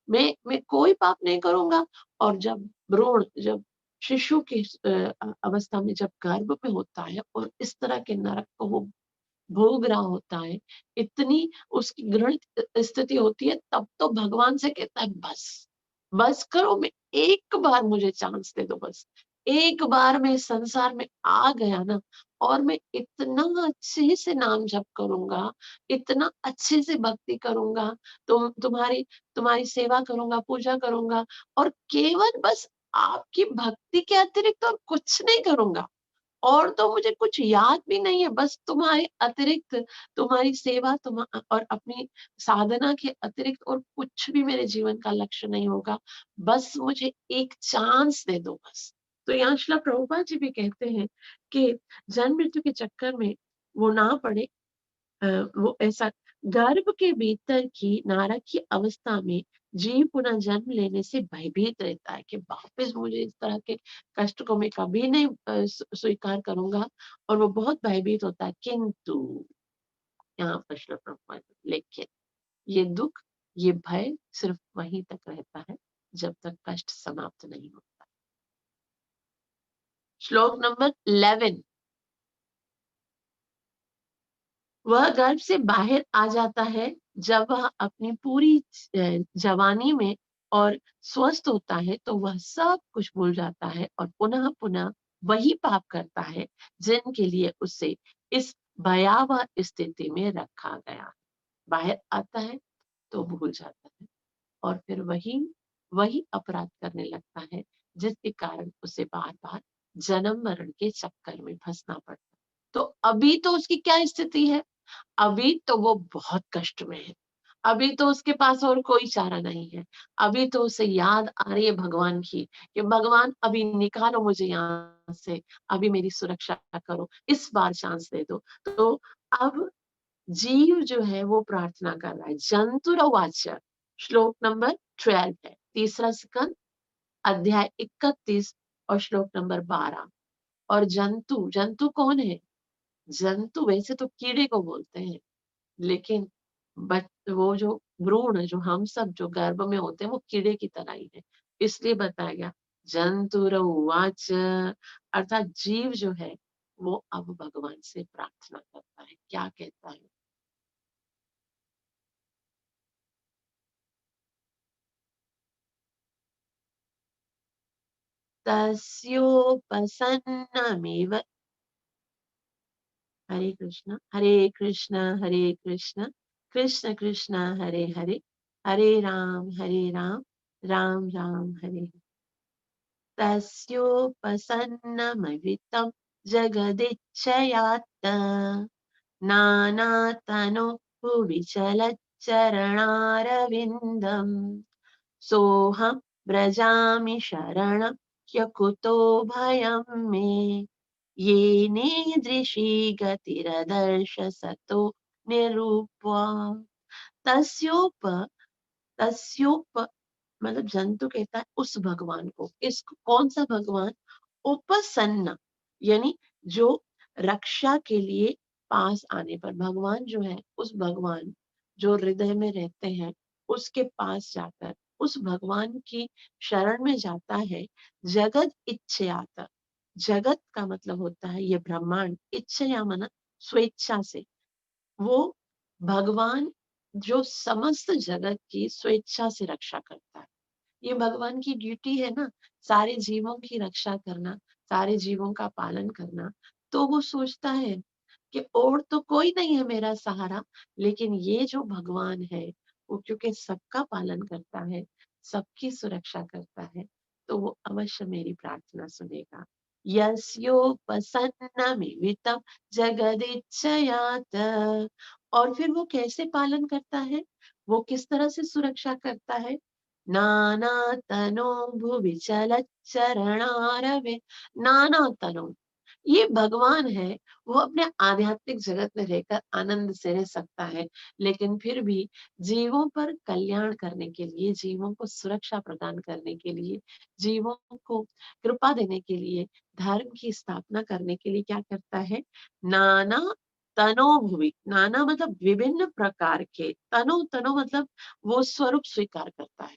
मैं कोई पाप नहीं करूंगा। और जब भ्रूण, जब शिशु की अवस्था में जब गर्भ में होता है और इस तरह के नरक को वो भोग रहा होता है, इतनी उसकी घृणित स्थिति होती है, तब तो भगवान से कहता है, बस बस करो, मैं एक बार मुझे चांस दे दो, बस एक बार मैं इस संसार में आ गया ना, और मैं इतना अच्छे से नाम जप करूंगा, इतना अच्छे से भक्ति करूंगा, तुम्हारी तुम्हारी सेवा करूंगा, पूजा करूंगा, और केवल बस आपकी भक्ति के अतिरिक्त और कुछ नहीं करूंगा, और तो मुझे कुछ याद भी नहीं है, बस तुम्हारे अतिरिक्त, तुम्हारी सेवा, और अपनी साधना के अतिरिक्त और कुछ भी मेरे जीवन का लक्ष्य नहीं होगा, बस मुझे एक चांस दे दो, बस। तो यहाँ श्रीला प्रभुपाद जी भी कहते हैं कि जन्म मृत्यु के चक्कर में वो ना पड़े। वो ऐसा गर्भ के भीतर की नारकीय अवस्था में जीव पुनः जन्म लेने से भयभीत रहता है कि वापस मुझे इस तरह के कष्ट को मैं कभी नहीं स्वीकार करूंगा, और वो बहुत भयभीत होता है। किंतु यहाँ प्रश्न प्रभुपाद, लेकिन ये दुख, ये भय सिर्फ वहीं तक रहता है जब तक कष्ट समाप्त नहीं होता। श्लोक नंबर 11। वह गर्भ से बाहर आ जाता है जब वह अपनी पूरी जवानी में और स्वस्थ होता है, तो वह सब कुछ भूल जाता है और पुनः पुनः वही पाप करता है जिनके लिए उसे इस भयावह स्थिति में रखा गया। बाहर आता है तो भूल जाता है, और फिर वही वही अपराध करने लगता है, जिसके कारण उसे बार बार जन्म मरण के चक्कर में फंसना पड़ता है। तो अभी तो उसकी क्या स्थिति है? अभी तो वो बहुत कष्ट में है। अभी तो उसके पास और कोई चारा नहीं है। अभी तो उसे याद आ रही है भगवान की कि भगवान अभी निकालो मुझे यहाँ से, अभी मेरी सुरक्षा करो, इस बार चांस दे दो। तो अब जीव जो है वो प्रार्थना कर रहा है। जंतुरवाच श्लोक नंबर 12 है। तीसरा स्कंद अध्याय 31 और श्लोक नंबर 12। और जंतु, जंतु कौन है? जंतु वैसे तो कीड़े को बोलते हैं, लेकिन बच वो जो भ्रूण जो हम सब जो गर्भ में होते हैं वो कीड़े की तरह ही है। इसलिए बताया गया जंतुरवाच, अर्थात जीव जो है वो अब भगवान से प्रार्थना करता है। क्या कहता है? तस्योपसन्नमेव। हरे कृष्ण हरे कृष्ण कृष्ण कृष्ण हरे हरे, हरे राम राम राम हरे हरे। तस्योपसन्नमवितं जगदिच्छयात्त नानातनो भुवि चलच्चरणारविन्दम् सोऽहं व्रजामि शरणं यकुतो भयं मे येनेदृशी गतिरदर्श सतो निरूपा। तस्योप तस्योप मतलब जंतु कहता है उस भगवान को। इस कौन सा भगवान? उपसन्न यानी जो रक्षा के लिए पास आने पर, भगवान जो है उस भगवान जो हृदय में रहते हैं उसके पास जाकर उस भगवान की शरण में जाता है। जगत इच्छयात, जगत का मतलब होता है ये ब्रह्मांड, इच्छया माना स्वेच्छा से। वो भगवान जो समस्त जगत की स्वेच्छा से रक्षा करता है। ये भगवान की ड्यूटी है ना, सारे जीवों की रक्षा करना, सारे जीवों का पालन करना। तो वो सोचता है कि और तो कोई नहीं है मेरा सहारा, लेकिन ये जो भगवान है वो क्योंकि सबका पालन करता है, सबकी सुरक्षा करता है, तो वो अवश्य मेरी प्रार्थना सुनेगा। यस्योपसन्नमिवितं जगदिच्छयात। और फिर वो कैसे पालन करता है? वो किस तरह से सुरक्षा करता है? नाना तनो भुवि चलच्चरणारविंद। नाना तनो, ये भगवान है, वो अपने आध्यात्मिक जगत में रहकर आनंद से रह सकता है, लेकिन फिर भी जीवों पर कल्याण करने के लिए, जीवों को सुरक्षा प्रदान करने के लिए, जीवों को कृपा देने के लिए, धर्म की स्थापना करने के लिए क्या करता है? नाना तनोभुवि, नाना मतलब विभिन्न प्रकार के, तनो तनो मतलब वो स्वरूप स्वीकार करता है।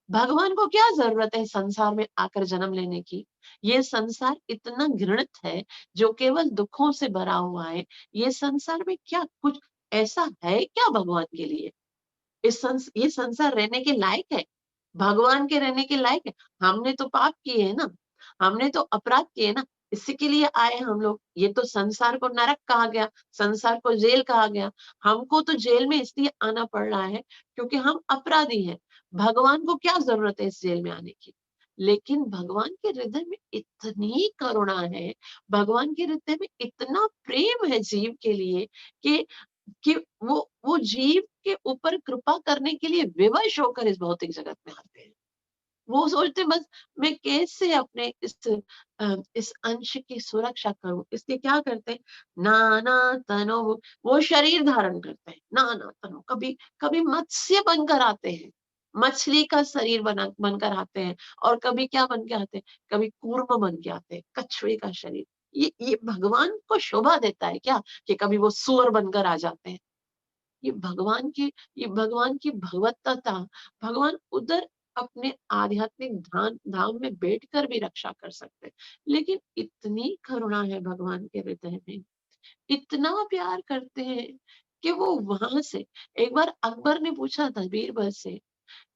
भगवान को क्या जरूरत है संसार में आकर जन्म लेने की? ये संसार इतना घृणित है, जो केवल दुखों से भरा हुआ है। ये संसार में क्या कुछ ऐसा है क्या भगवान के लिए? ये संसार रहने के लायक है? भगवान के रहने के लायक है? हमने तो पाप किए हैं ना, हमने तो अपराध किए ना, इसी के लिए आए हम लोग। ये तो संसार को नरक कहा गया, संसार को जेल कहा गया। हमको तो जेल में इसलिए आना पड़ रहा है क्योंकि हम अपराधी हैं। भगवान को क्या जरूरत है इस जेल में आने की? लेकिन भगवान के हृदय में इतनी करुणा है, भगवान के हृदय में इतना प्रेम है जीव के लिए कि कि वो जीव के ऊपर कृपा करने के लिए विवश होकर इस भौतिक जगत में आते हैं। वो सोचते बस मैं कैसे अपने इस अंश की सुरक्षा करूं, इसलिए क्या करते हैं? नाना तनो, वो शरीर धारण करते हैं। नाना तनो, कभी कभी मत्स्य बनकर आते हैं, मछली का शरीर बनकर आते हैं, और कभी क्या बन के आते हैं? कभी कूर्म बन के आते हैं, कछुए का शरीर। ये भगवान को शोभा देता है क्या कि कभी वो सुअर बनकर आ जाते हैं? ये भगवान की ये भगवान की भगवत्ता। भगवान उधर अपने आध्यात्मिक धाम में बैठकर भी रक्षा कर सकते हैं, लेकिन इतनी करुणा है भगवान के हृदय में, इतना प्यार करते हैं कि वो वहां से, एक बार अकबर ने पूछा था बीरबल से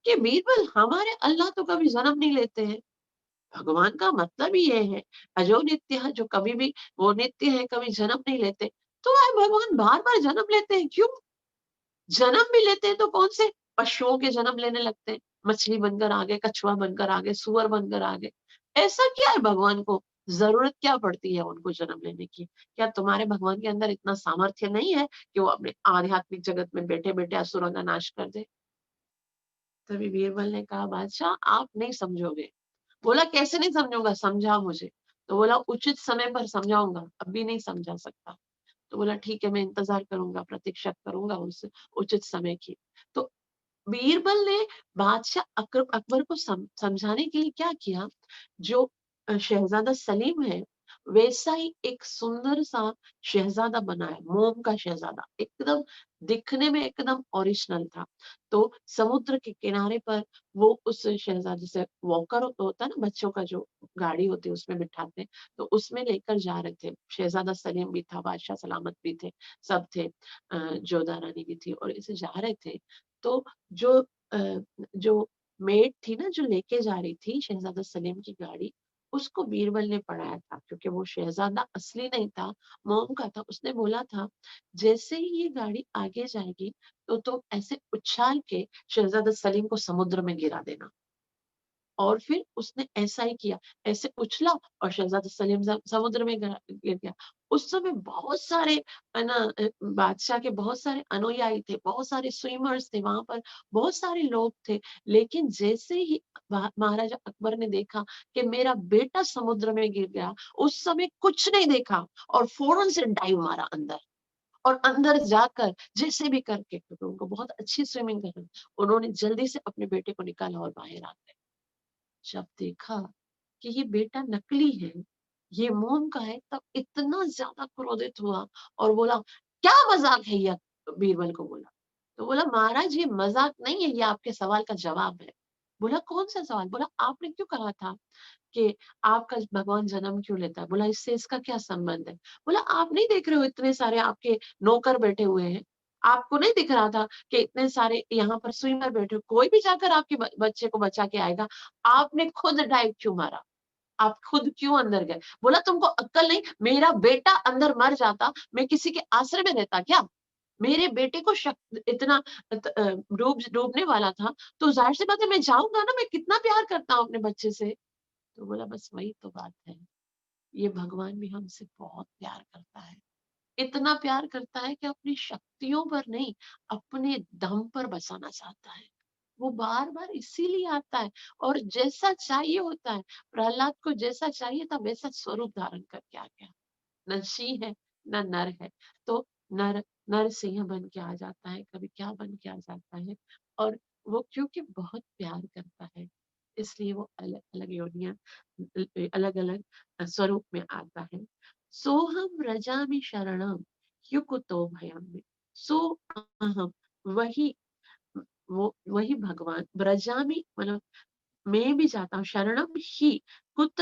कि बीरबल, हमारे अल्लाह तो कभी जन्म नहीं लेते हैं। भगवान का मतलब ही ये है, अजो नित्य है, जो कभी भी वो नित्य है, कभी जन्म नहीं लेते, तो वह भगवान बार बार जन्म लेते हैं क्यों? जन्म भी लेते हैं तो कौन से पशुओं के जन्म लेने लगते हैं? मछली बनकर आ गए, कछुआ बनकर आ गए, सुअर बनकर आ गए। ऐसा क्या है भगवान को ज़रूरत क्या पड़ती है उनको जन्म लेने की? क्या तुम्हारे भगवान के अंदर इतना सामर्थ्य नहीं है कि वो अपने आध्यात्मिक जगत में बैठे-बैठे असुरों का नाश कर दे? तभी बीरबल ने कहा, बादशाह आप नहीं समझोगे। बोला, कैसे नहीं समझूँगा? समझा मुझे। तो बोला, उचित समय पर समझाऊँगा, अभी नहीं समझा सकता। तो बोला, ठीक है, मैं इंतज़ार करूँगा, प्रतीक्षा करूँगा उस उचित समय की। तो बीरबल ने बादशाह अकबर को समझाने के लिए क्या किया, जो शहज़ादा सलीम है, वैसा ही एक सुंदर-सा शहज़ादा बनाया, मोम का शहज़ादा, एकदम दिखने में एकदम ओरिजिनल था। तो समुद्र के किनारे पर वो उस शहज़ादे से वॉकर होता है ना, बच्चों का जो गाड़ी होती है उसमें बिठाते हैं, तो उसमें लेकर जा रहे थे। शहज़ादा सलीम भी था, बादशाह सलामत भी थे, सब थे। जोधा रानी भी थी और ऐसे जा रहे थे। तो जो जो मेड थी ना, जो लेके जा रही थी शहज़ादा सलीम की गाड़ी, उसको बीरबल ने पढ़ाया था, क्योंकि वो शहज़ादा असली नहीं था, मोम का था। उसने बोला था, जैसे ही ये गाड़ी आगे जाएगी, तो तुम ऐसे उछाल के शहज़ादा सलीम को समुद्र में गिरा देना। और फिर उसने ऐसा ही किया, ऐसे उछला और शहज़ादा सलीम समुद्र में गिर गया। उस समय बहुत सारे है ना, बादशाह के बहुत सारे अनुयायी थे, बहुत सारे स्विमर्स थे वहाँ पर, बहुत सारे लोग थे। लेकिन जैसे ही महाराजा अकबर ने देखा कि मेरा बेटा समुद्र में गिर गया, उस समय कुछ नहीं देखा और फौरन से डाइव मारा अंदर। और अंदर जाकर जैसे भी करके, क्योंकि उनको बहुत अच्छी स्विमिंग करनी, उन्होंने जल्दी से अपने बेटे को निकाला और बाहर आ गए। जब देखा कि ये बेटा नकली है, ये मोम का है, तब इतना ज़्यादा क्रोधित हुआ और बोला, "क्या मज़ाक है ये?" बीरबल को बोला। तो बोला, "महाराज ये मज़ाक नहीं है, ये आपके सवाल का जवाब है।" बोला, "कौन-सा सवाल?" बोला, "आपने क्यों कहा था कि आपका भगवान जन्म क्यों लेता है?" बोला, "इससे इसका क्या संबंध है?" बोला, "आप नहीं देख रहे हो इतने सारे आपके नौकर बैठे हुए हैं? आपको नहीं दिख रहा था कि इतने सारे यहाँ पर स्विमर बैठे हो, कोई भी जाकर आपके बच्चे को बचा के आएगा। आपने खुद डाइव क्यों मारा? आप खुद क्यों अंदर गए?" बोला, "तुमको अक्ल नहीं? मेरा बेटा अंदर मर जाता, मैं किसी के आश्रय में रहता क्या? मेरे बेटे को इतना डूबने वाला था, तो ज़ाहिर-सी बात है मैं जाऊँगा ना, मैं कितना प्यार करता हूँ अपने बच्चे से।" तो बोला, "बस वही तो बात है। ये भगवान भी हमसे बहुत प्यार करता है। इतना प्यार करता है कि अपनी शक्तियों पर नहीं, अपने दम पर बसाना चाहता है। वो बार-बार इसीलिए आता है और जैसा चाहिए होता है। प्रहलाद को जैसा चाहिए था वैसा स्वरूप धारण करके आ गया। ना सिंह है, ना नर है। तो नर नर सिंह बन के आ जाता है, कभी क्या बन के आ जाता है। और वो क्योंकि बहुत प्यार करता है, इसलिए वो अलग-अलग योनियाँ अलग-अलग स्वरूप में आता है। सोहम व्रजामि शरणम युक्तो भयम् में। सो अहम, वही वो वही भगवान व्रजामि, मतलब मैं भी जाता हूँ, शरणम ही कुत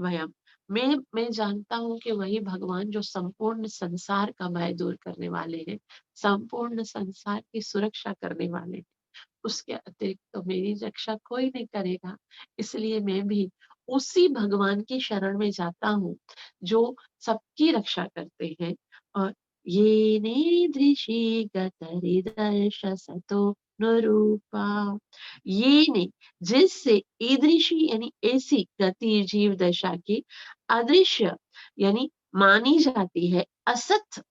वयम, मैं जानता हूँ कि वही भगवान जो संपूर्ण संसार का भय दूर करने वाले हैं, संपूर्ण संसार की सुरक्षा करने वाले हैं। उसके अतिरिक्त तो मेरी रक्षा कोई नहीं करेगा। इसलिए मैं भी उसी भगवान की शरण में जाता हूँ, जो सबकी रक्षा करते हैं। और ये नेदृशि गतहृदर्श सतो नुरूपा, ये ने, जिससे ईदृशी यानी ऐसी गति जीव दशा की, अदृश्य यानी मानी जाती है, असत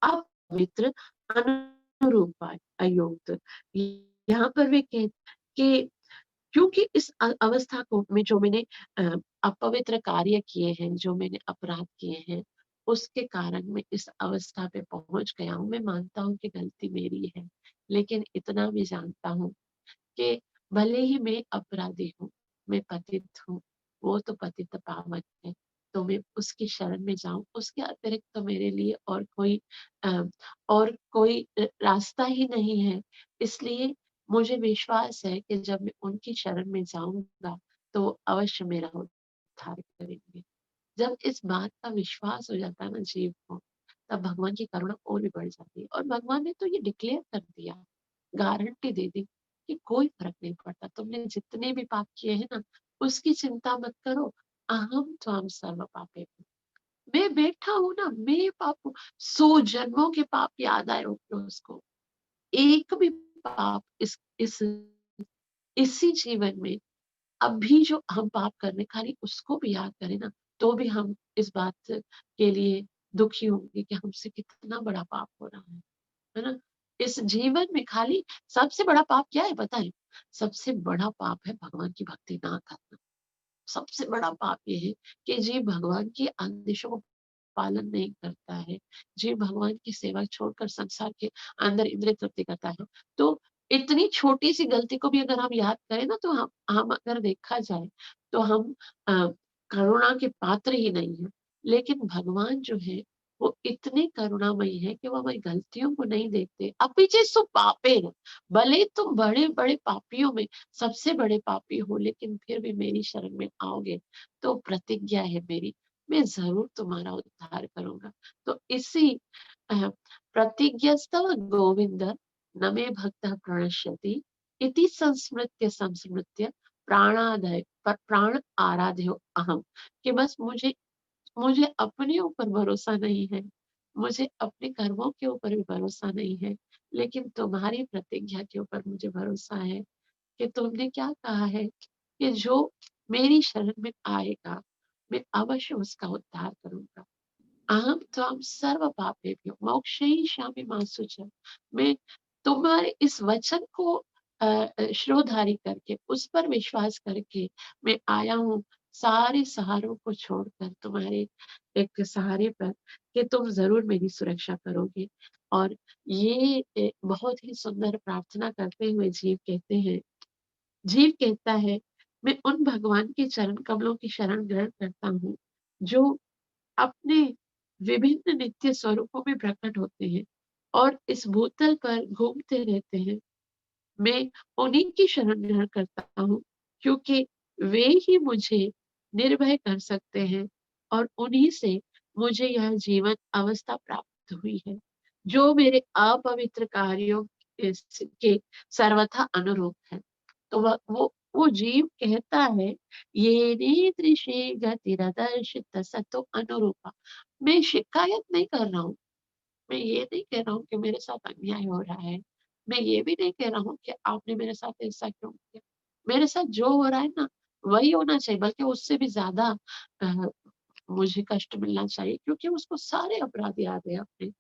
अपवित्र, अनुरूपा अयोग्य। यहाँ पर वे कहते कि क्योंकि इस अवस्था को में जो मैंने अपवित्र कार्य किए हैं, जो मैंने अपराध किए हैं, उसके कारण मैं इस अवस्था पे पहुँच गया हूँ। मैं मानता हूँ कि गलती मेरी है, लेकिन इतना भी जानता हूँ कि भले ही मैं अपराधी हूँ, मैं पतित हूँ, वो तो पतित पावन है, तो मैं उसकी शरण में जाऊँ, उसके अतिरिक्त तो मेरे लिए अ, और कोई रास्ता ही नहीं है। इसलिए मुझे विश्वास है कि जब मैं उनकी शरण में जाऊँगा, तो वो अवश्य मेरा उद्धार करेंगे। जब इस बात का विश्वास हो जाता है ना जीव को, तब भगवान की करुणा और भी बढ़ जाती है। और भगवान ने तो ये डिक्लेयर कर दिया, गारंटी दे दी कि कोई फ़र्क नहीं पड़ता। तुमने जितने भी पाप किए हैं ना, उसकी चिंता मत करो। अहम त्वाम सर्व पापेभ्यो, मैं बैठा हूँ ना, मैं पाप हूँ। 100 जन्मों के पाप याद आए होंगे उसको। एक भी पाप इस इसी जीवन में अभी जो हम पाप कर रहे हैं, खाली उसको भी याद करें ना, तो भी हम इस बात के लिए दुखी होंगे कि हमसे कितना बड़ा पाप हो रहा है ना? इस जीवन में खाली सबसे बड़ा पाप क्या है पता है? सबसे बड़ा पाप है भगवान की भक्ति ना करना। सबसे बड़ा पाप ये है कि जीव भगवान की आदेशों को पालन नहीं करता है, जीव भगवान की सेवा छोड़कर संसार के अंदर इंद्रिय तृप्ति करता है। तो इतनी छोटी-सी गलती को भी अगर हम याद करें ना, तो हम अगर देखा जाए तो हम अ, करुणा के पात्र ही नहीं हैं। लेकिन भगवान जो है वो इतने करुणामयी हैं कि वो हमारी गलतियों को नहीं देखते। अपीचेसु पापेन, भले तुम बड़े-बड़े पापियों में सबसे बड़े पापी हो, लेकिन फिर भी मेरी शरण में आओगे तो प्रतिज्ञा है मेरी, मैं ज़रूर तुम्हारा उद्धार करूँगा। तो इसी प्रतिज्ञस्तव गोविंद न मे भक्तः प्रणश्यति इति संस्मृत्य संस्मृत्य प्राण आराध्यो अहम्, कि बस मुझे मुझे अपने ऊपर भरोसा नहीं है, मुझे अपने कर्मों के ऊपर भी भरोसा नहीं है, लेकिन तुम्हारी प्रतिज्ञा के ऊपर मुझे भरोसा है कि तुमने क्या कहा है कि जो मेरी शरण में आएगा, मैं अवश्य उसका उद्धार करूँगा। अहम त्वां सर्व पापेभ्यो मोक्षयिष्यामि मा शुचः। मैं तुम्हारे इस वचन को शिरोधार्य करके, उस पर विश्वास करके मैं आया हूँ, सारे सहारों को छोड़कर तुम्हारे एक सहारे पर, कि तुम ज़रूर मेरी सुरक्षा करोगे। और ये बहुत ही सुंदर प्रार्थना करते हुए जीव कहता है, मैं उन भगवान के चरण कमलों की शरण ग्रहण करता हूँ, जो अपने विभिन्न नित्य स्वरूपों में प्रकट होते हैं और इस भूतल पर घूमते रहते हैं। मैं उन्हीं की शरण ग्रहण करता हूँ, क्योंकि वे ही मुझे निर्भय कर सकते हैं और उन्हीं से मुझे यह जीवन अवस्था प्राप्त हुई है, जो मेरे अपवित्र कार्यों के सर्वथा अनुरूप है। तो वो जीव कहता है, ये दृशे गतिरदर्शित सतो अनुरूपा। मैं शिकायत नहीं कर रहा हूँ, मैं ये नहीं कह रहा हूँ कि मेरे साथ अन्याय हो रहा है, मैं ये भी नहीं कह रहा हूँ कि आपने मेरे साथ ऐसा क्यों किया। मेरे साथ जो हो रहा है ना, वही होना चाहिए, बल्कि उससे भी ज़्यादा अ, मुझे कष्ट मिलना चाहिए, क्योंकि उसको सारे अपराध याद है अपने।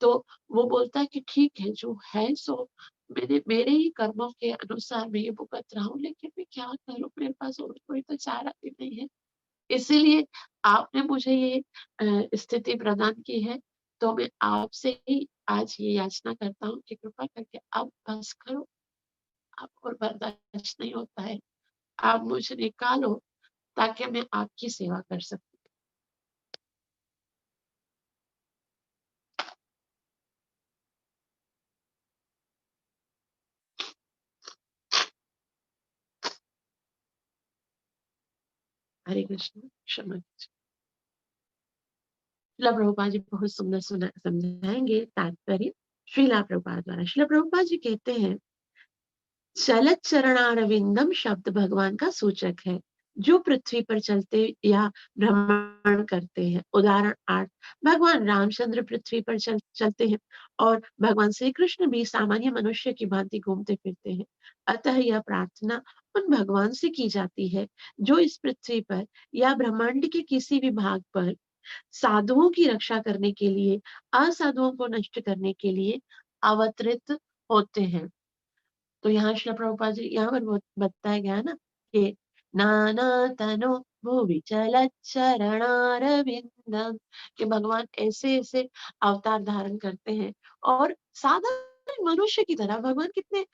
तो वो बोलता है कि ठीक है, जो है सो मेरे ही कर्मों के अनुसार मैं ये भुगत रहा हूँ, लेकिन मैं क्या करूँ, मेरे पास और कोई तो चारा भी नहीं है। इसीलिए आपने मुझे ये स्थिति प्रदान की है, तो मैं आपसे ही आज ये याचना करता हूँ कि कृपा करके आप बस करो, अब और बर्दाश्त नहीं होता है। आप मुझे निकालो ताकि मैं आपकी सेवा कर सकूँ। हरे कृष्ण, क्षमा कीजिए। श्रील प्रभुपाद जी बहुत सुंदर समझाएँगे तात्पर्य श्रील प्रभुपाद द्वारा। श्रील प्रभुपाद जी कहते हैं, चलत चरणारविंदम शब्द भगवान का सूचक है, जो पृथ्वी पर चलते या भ्रमण करते हैं। उदाहरण 8, भगवान रामचंद्र पृथ्वी पर चलते हैं और भगवान श्री कृष्ण भी सामान्य मनुष्य की भांति घूमते फिरते हैं। अतः यह प्रार्थना उन भगवान से की जाती है, जो इस पृथ्वी पर या ब्रह्मांड के किसी भी भाग पर साधुओं की रक्षा करने के लिए, असाधुओं को नष्ट करने के लिए अवतरित होते हैं। तो यहाँ श्रील प्रभुपाद जी यहाँ पर बताया गया है ना कि नाना तनो भुवि चलत चरणारविंदम, कि भगवान ऐसे ऐसे अवतार धारण करते हैं और साधारण मनुष्य की तरह भगवान कितने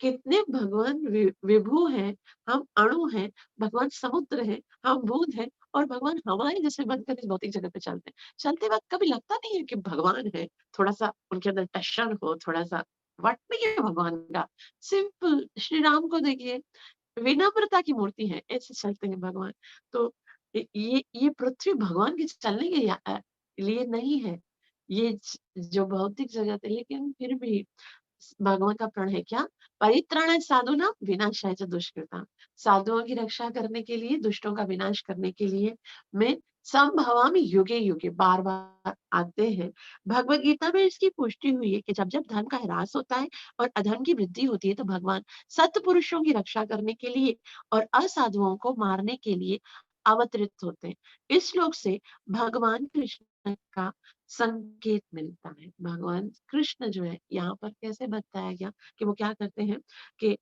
कितने भगवान विभु हैं, हम अणु हैं, भगवान समुद्र हैं, हम बूंद हैं और भगवान हमारे जैसे बनकर इस भौतिक जगत पे चलते हैं। चलते वक़्त कभी लगता नहीं है कि भगवान है, थोड़ा-सा उनके अंदर टशन हो, थोड़ा-सा वट नहीं है भगवान का। सिंपल श्री राम को देखिए, विनम्रता की मूर्ति है, ऐसे चलते हैं भगवान। तो ये पृथ्वी भगवान के चलने के लिए नहीं है। ये जो भौतिक जगत है, लेकिन फिर भी भगवान का प्रण है क्या? परित्राणाय साधूनां विनाशाय च दुष्कृताम्। साधुओं की रक्षा करने के लिए, दुष्टों का विनाश करने के लिए मैं संभवामि युगे युगे, बार-बार आते हैं। भगवद गीता में इसकी पुष्टि हुई है कि जब-जब धर्म का ह्रास होता है और अधर्म की वृद्धि होती है, तो भगवान सत्पुरुषों की रक्षा करने के लिए और असाधुओं को मारने के लिए अवतरित होते हैं। इस श्लोक से भगवान कृष्ण का संकेत मिलता है। भगवान कृष्ण जो है यहाँ पर कैसे बताया गया कि वो क्या करते हैं कि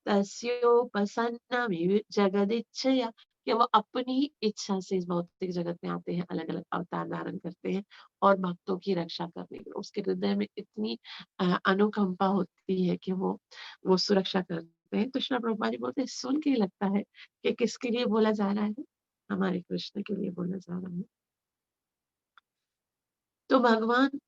तस्योपसन्नमिव जगदिच्छया, कि वो अपनी इच्छा से इस भौतिक जगत में आते हैं, अलग-अलग अवतार धारण करते हैं और भक्तों की रक्षा करने के लिए। उसके हृदय में इतनी अनुकंपा होती है कि वो सुरक्षा करते हैं। तो श्रील प्रभुपाद जी बोलते हैं, सुन के ही लगता है कि किसके लिए बोला जा रहा है? हमारे कृष्ण के लिए बोला जा रहा है। तो भगवान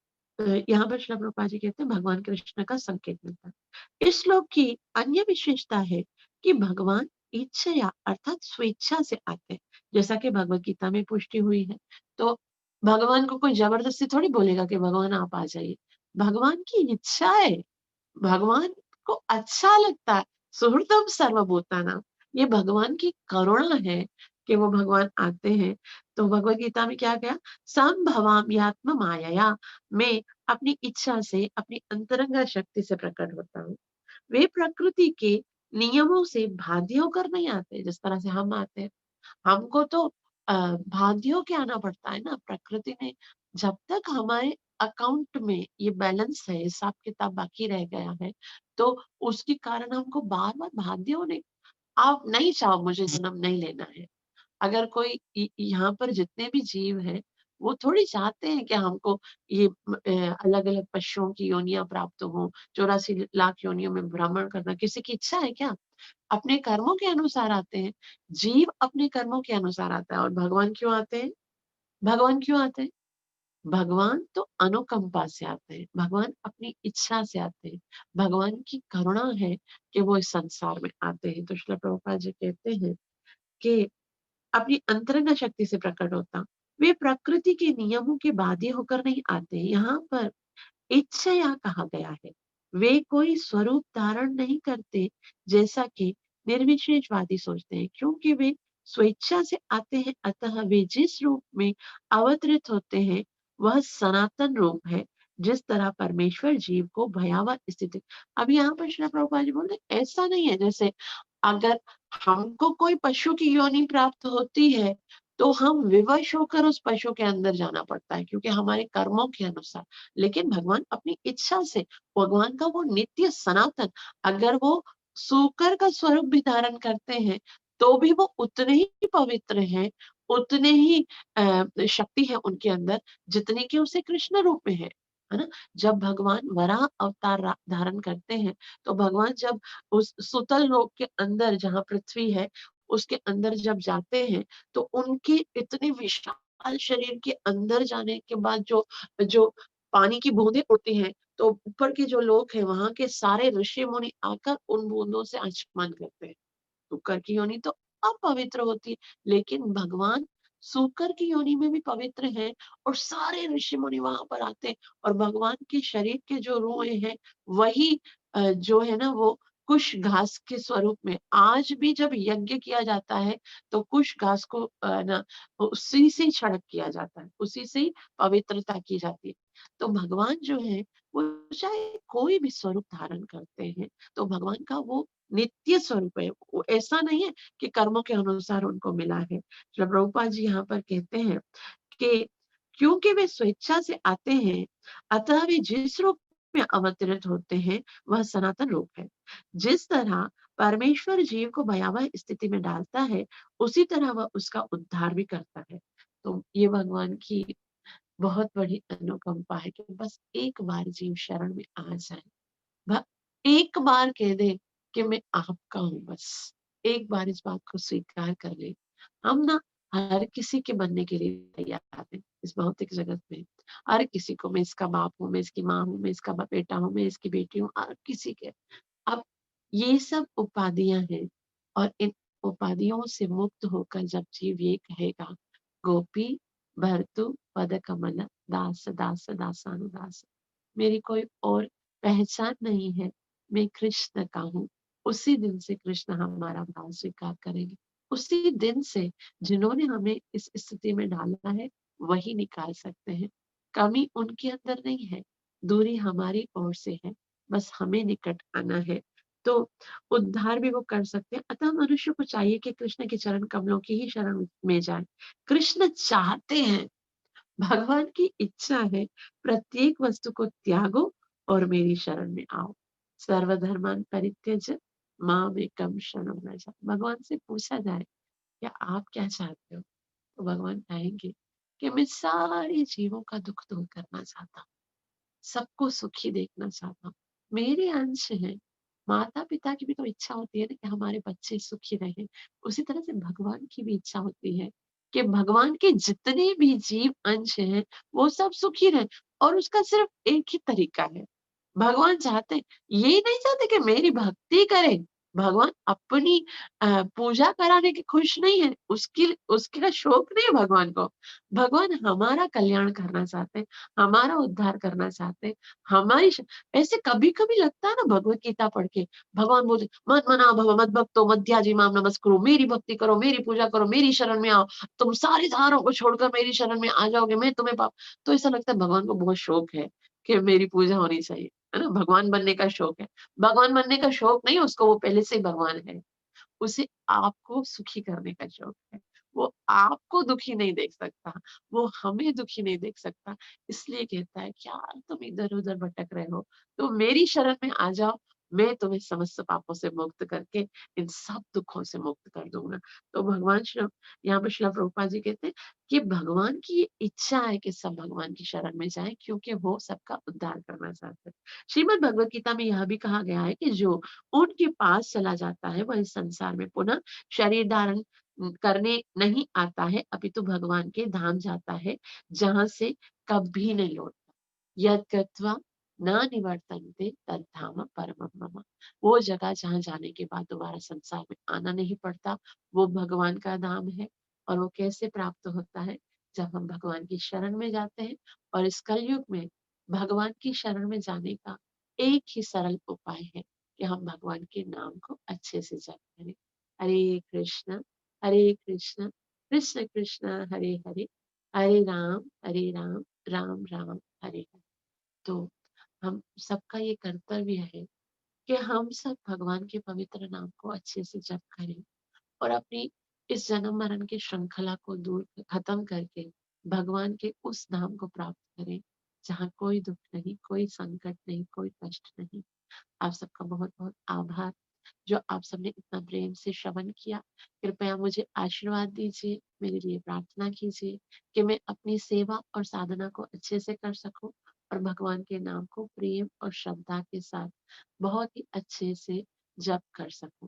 यहाँ पर श्रील प्रभुपाद जी कहते हैं भगवान कृष्ण का संकेत मिलता है। इस श्लोक की अन्य विशेषता है कि भगवान इच्छया अर्थात स्वेच्छा से आते हैं, जैसा कि भगवत गीता में पुष्टि हुई है। तो भगवान को कोई जबरदस्ती थोड़ी बोलेगा कि भगवान आप आ जाइए। भगवान की इच्छा है, भगवान को अच्छा लगता है। सुहृदम सर्वभूतानां, ये भगवान की करुणा है कि वो भगवान आते हैं। तो भगवत गीता में क्या कहा? संभवामि आत्म मायया, मैं अपनी इच्छा से, अपनी अंतरंग शक्ति से प्रकट होता हूँ। वे प्रकृति के नियमों से बाध्य होकर नहीं आते, जिस तरह से हम आते हैं। हमको तो बाध्य होके आना पड़ता है ना, प्रकृति ने जब तक हमारे अकाउंट में ये बैलेंस है, हिसाब-किताब बाकी रह गया है, तो उसके कारण हमको बार-बार बाध्य होने, आप नहीं चाहो मुझे जन्म नहीं लेना है। अगर कोई यहाँ पर जितने भी जीव हैं, वो थोड़ी चाहते हैं कि हमको ये अलग-अलग पशुओं की योनियाँ प्राप्त हों, 84 लाख योनियों में भ्रमण करना, किसी की इच्छा है क्या? अपने कर्मों के अनुसार आते हैं। जीव अपने कर्मों के अनुसार आता है और भगवान क्यों आते हैं? भगवान क्यों आते हैं? भगवान तो अनुकंपा से आते हैं, भगवान अपनी इच्छा से आते हैं। भगवान की करुणा है कि वो इस संसार में आते हैं। तो श्रील प्रभुपाद जी कहते हैं कि अपनी अंतरंग शक्ति से प्रकट होता। वे प्रकृति के नियमों के बाध्य होकर नहीं आते। यहाँ पर इच्छया कहा गया है। वे कोई स्वरूप धारण नहीं करते, जैसा कि निर्विशेषवादी सोचते हैं, क्योंकि वे स्वेच्छा से आते हैं, अतः वे जिस रूप में अवतरित होते हैं, वह सनातन रूप है, जिस तरह परमेश्वर जीव को भयावह स्थिति। अब यहाँ पर श्रील प्रभुपाद जी बोल रहे हैं, ऐसा नहीं है जैसे अगर हमको कोई पशु की योनि प्राप्त होती है, तो हम विवश होकर उस पशु के अंदर जाना पड़ता है, क्योंकि हमारे कर्मों के अनुसार। लेकिन भगवान अपनी इच्छा से, भगवान का वो नित्य सनातन, अगर वो सूकर का स्वरूप भी धारण करते हैं, तो भी वो उतने ही पवित्र हैं, उतने ही शक्ति है उनके अंदर, जितनी कि उसे कृष्ण रूप में है ना? जब भगवान वराह अवतार धारण करते हैं, तो भगवान जब उस सुतल लोक के अंदर जहाँ पृथ्वी है, उसके अंदर जब जाते हैं, तो उनके इतने विशाल शरीर के अंदर जाने के बाद जो जो पानी की बूंदें उड़ती हैं, तो ऊपर के जो लोग हैं, वहाँ के सारे ऋषि-मुनि आकर उन बूंदों से आचमन करते हैं। सूकर की योनि तो अपवित्र होती है, लेकिन भगवान सूकर की योनि में भी पवित्र हैं और सारे ऋषि-मुनि वहाँ पर आते हैं और भगवान के शरीर के जो रोए हैं, वही जो है ना वो कुश घास के स्वरूप में आज भी जब यज्ञ किया जाता है, तो कुश घास को ना उसी से ही छिड़क किया जाता है, उसी से ही पवित्रता की जाती है। तो भगवान जो है, वो चाहे कोई भी स्वरूप धारण करते हैं, तो भगवान का वो नित्य स्वरूप है। वो ऐसा नहीं है कि कर्मों के अनुसार उनको मिला है। श्रील प्रभुपाद जी यहाँ पर कहते हैं कि क्योंकि वे स्वेच्छा से आते हैं, अतः वे जिस रूप में अवतरित होते हैं, वह सनातन रूप है। जिस तरह परमेश्वर जीव को भयावह स्थिति में डालता है, उसी तरह वह उसका उद्धार भी करता है। तो ये भगवान की बहुत बड़ी अनुकंपा है कि बस एक बार जीव शरण में आ जाए। भ एक बार कह दे कि मैं आपका हूँ बस। एक बार इस बात को स्वीकार कर ले। हम ना हर किसी के बनने के लिए तैयार हैं इस भौतिक जगत में। हर किसी को, मैं इसका बाप हूँ, मैं इसकी माँ हूँ, मैं इसका बेटा हूँ, मैं इसकी बेटी हूँ, हर किसी के। अब ये सब उपाधियाँ हैं और इन उपाधियों से मुक्त होकर जब जीव ये कहेगा, गोपी भर्तु पद कमल दास दास दासानुदास, मेरी कोई और पहचान नहीं है, मैं कृष्ण का हूँ। उसी दिन से कृष्ण हमारा भाव स्वीकार करेंगे। उसी दिन से जिन्होंने हमें इस स्थिति में डाला है वही निकाल सकते हैं। कमी उनके अंदर नहीं है, दूरी हमारी ओर से है, बस हमें निकट आना है। तो उद्धार भी वो कर सकते हैं। अतः मनुष्य को चाहिए कि कृष्ण के चरण कमलों की ही शरण में जाए। कृष्ण चाहते हैं, भगवान की इच्छा है, प्रत्येक वस्तु को त्यागो और मेरी शरण में आओ। सर्वधर्मान परित्यज्य मामेकम शरणं व्रज। भगवान से पूछा जाए क्या आप क्या चाहते हो, तो भगवान कहेंगे कि मैं सारे जीवों का दुख दूर करना चाहता हूँ, सबको सुखी देखना चाहता हूँ। मेरे अंश हैं। माता पिता की भी तो इच्छा होती है ना कि हमारे बच्चे सुखी रहें। उसी तरह से भगवान की भी इच्छा होती है कि भगवान के जितने भी जीव अंश हैं वो सब सुखी रहें। और उसका सिर्फ एक ही तरीका है। भगवान चाहते हैं, ये नहीं चाहते कि मेरी भक्ति करें। भगवान अपनी पूजा कराने के खुश नहीं है, उसकी उसका शौक नहीं है भगवान को। भगवान हमारा कल्याण करना चाहते हैं, हमारा उद्धार करना चाहते हैं, हमारी ऐसे कभी-कभी लगता है ना भगवत गीता पढ़ के, भगवान बोलते मत मना भव मत भक्तो मध्याजी माम नमस्कुरु, मेरी भक्ति करो, मेरी पूजा करो, मेरी शरण में आओ, तुम सारे धारों को छोड़कर मेरी शरण में आ जाओगे, मैं तुम्हें पा। तो ऐसा लगता है भगवान को बहुत शौक है कि मेरी पूजा होनी चाहिए, है ना? भगवान बनने का शौक है। भगवान बनने का शौक नहीं, उसको वो पहले से ही भगवान है। उसे आपको सुखी करने का शौक है। वो आपको दुखी नहीं देख सकता, वो हमें दुखी नहीं देख सकता। इसलिए कहता है क्या तुम इधर-उधर भटक रहे हो? तो मेरी शरण में आ जाओ, मैं तुम्हें समस्त पापों से मुक्त करके इन सब दुखों से मुक्त कर दूँगा। तो भगवान श्री यहाँ पे श्रील प्रभुपाद जी कहते हैं कि भगवान की ये इच्छा है कि सब भगवान की शरण में जाएँ क्योंकि वो सबका उद्धार करना चाहते हैं। श्रीमद् भगवद गीता में यह भी कहा गया है कि जो उनके पास चला जाता है वह इस संसार में पुनः शरीर धारण करने नहीं आता है, अपितु भगवान के धाम जाता है जहाँ से कभी नहीं लौटता। यत् गत्वा न निवर्तन्ते तद्धाम परमं मम। वो जगह जहाँ जाने के बाद दोबारा संसार में आना नहीं पड़ता, वो भगवान का धाम है। और वो कैसे प्राप्त होता है? जब हम भगवान की शरण में जाते हैं। और इस कलयुग में भगवान की शरण में जाने का एक ही सरल उपाय है कि हम भगवान के नाम को अच्छे से जप करें। हरे कृष्ण कृष्ण कृष्ण हरे हरे, हरे राम राम राम हरे हरे। तो हम सबका ये कर्तव्य है कि हम सब भगवान के पवित्र नाम को अच्छे से जप करें और अपनी इस जन्म मरण की श्रृंखला को दूर खत्म करके भगवान के उस धाम को प्राप्त करें जहाँ कोई दुख नहीं, कोई संकट नहीं, कोई कष्ट नहीं। आप सबका बहुत बहुत आभार जो आप सबने इतना प्रेम से श्रवण किया। कृपया मुझे आशीर्वाद दीजिए, मेरे लिए प्रार्थना कीजिए कि मैं अपनी सेवा और साधना को अच्छे से कर सकूं और भगवान के नाम को प्रेम और श्रद्धा के साथ बहुत ही अच्छे से जप कर सकूं।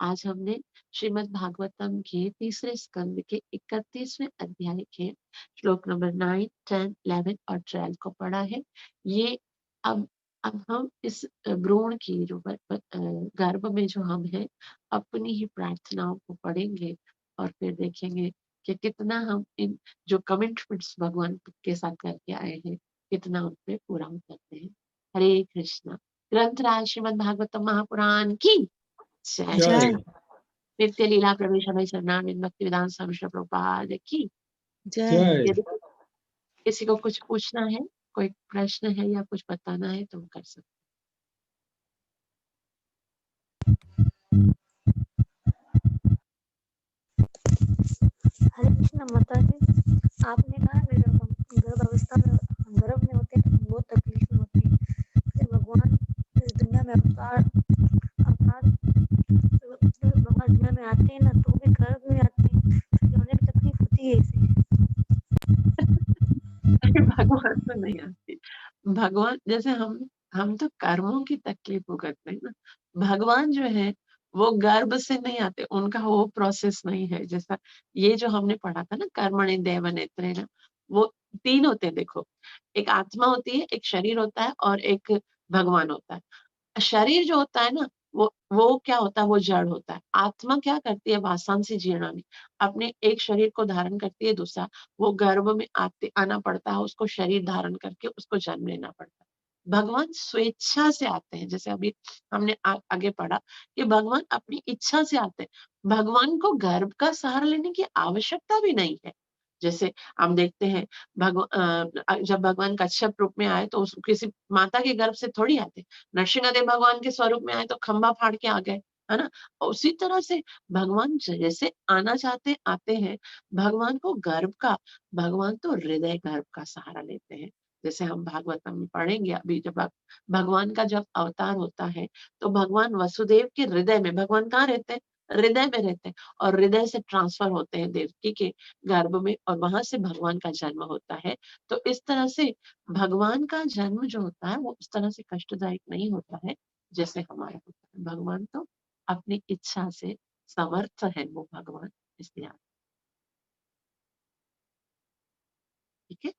आज हमने श्रीमद् भागवतम के तीसरे स्कंद के 31वें अध्याय के श्लोक नंबर 9, 10, 11 और 12 को पढ़ा है। ये अब अब हम इस भ्रूण की जो गर्भ में जो हम हैं अपनी ही प्रार्थनाओं को पढ़ेंगे और फिर देखेंगे कि कितना हम इन जो कमिटमेंट्स भगवान के साथ करके आए हैं कितना उन पे पूरा उतरते हैं। हरे कृष्णा। ग्रंथराज श्रीमद् भागवतम महापुराण की जय। जय जय नित्य लीला प्रवेश हमें शरणानंद भक्ति वेदांत स्वामी श्री प्रभुपाद की। जय जय। यदि किसी को कुछ पूछना है, कोई प्रश्न है या कुछ बताना है तो हम कर सकते हरे कृष्ण माता जी। आपने कहा गर्भ अवस्था में गर्भ में होते हैं बहुत तकलीफ में होते हैं, फिर भगवान इस दुनिया में अवतार भगवान दुनिया में आते हैं ना तो भी गर्भ में आते हैं, फिर उन्हें भी तकलीफ होती है इसे। हैं। भगवान तो नहीं आती। भगवान जैसे हम तो कर्मों की तकलीफ भुगतते हैं ना। भगवान जो है वो गर्भ से नहीं आते, उनका वो प्रोसेस नहीं है। जैसा ये जो हमने पढ़ा था ना कर्मणि देव नेत्रेण, वो तीन होते हैं देखो। एक आत्मा होती है, एक शरीर होता है और एक भगवान होता है। शरीर जो होता है ना वो क्या होता है, वो जड़ होता है। आत्मा क्या करती है, वासांसी जीर्णानि, अपने एक शरीर को धारण करती है, दूसरा वो गर्भ में आना पड़ता है, उसको शरीर धारण करके उसको जन्म लेना पड़ता है। भगवान स्वेच्छा से आते हैं। जैसे अभी हमने आगे पढ़ा कि भगवान अपनी इच्छा से आते हैं। भगवान को गर्भ का सहारा लेने की आवश्यकता भी नहीं है। जैसे हम देखते हैं जब भगवान कच्छप रूप में आए तो किसी माता के गर्भ से थोड़ी आते। नरसिंहदेव भगवान के स्वरूप में आए तो खंभा फाड़ के आ गए, है ना? उसी तरह से भगवान जैसे आना चाहते आते हैं। भगवान को गर्भ का, भगवान तो हृदय गर्भ का सहारा लेते हैं। जैसे हम भागवतम में पढ़ेंगे अभी, जब भगवान का जब अवतार होता है तो भगवान वसुदेव के हृदय में, भगवान कहाँ रहते हैं? हृदय में रहते हैं, और हृदय से ट्रांसफर होते हैं देवकी के गर्भ में, और वहां से भगवान का जन्म होता है। तो इस तरह से भगवान का जन्म जो होता है वो उस तरह से कष्टदायक नहीं होता है जैसे हमारा होता है। भगवान तो अपनी इच्छा से समर्थ है, वो भगवान, इसलिए ठीक है।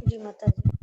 जी माता जी।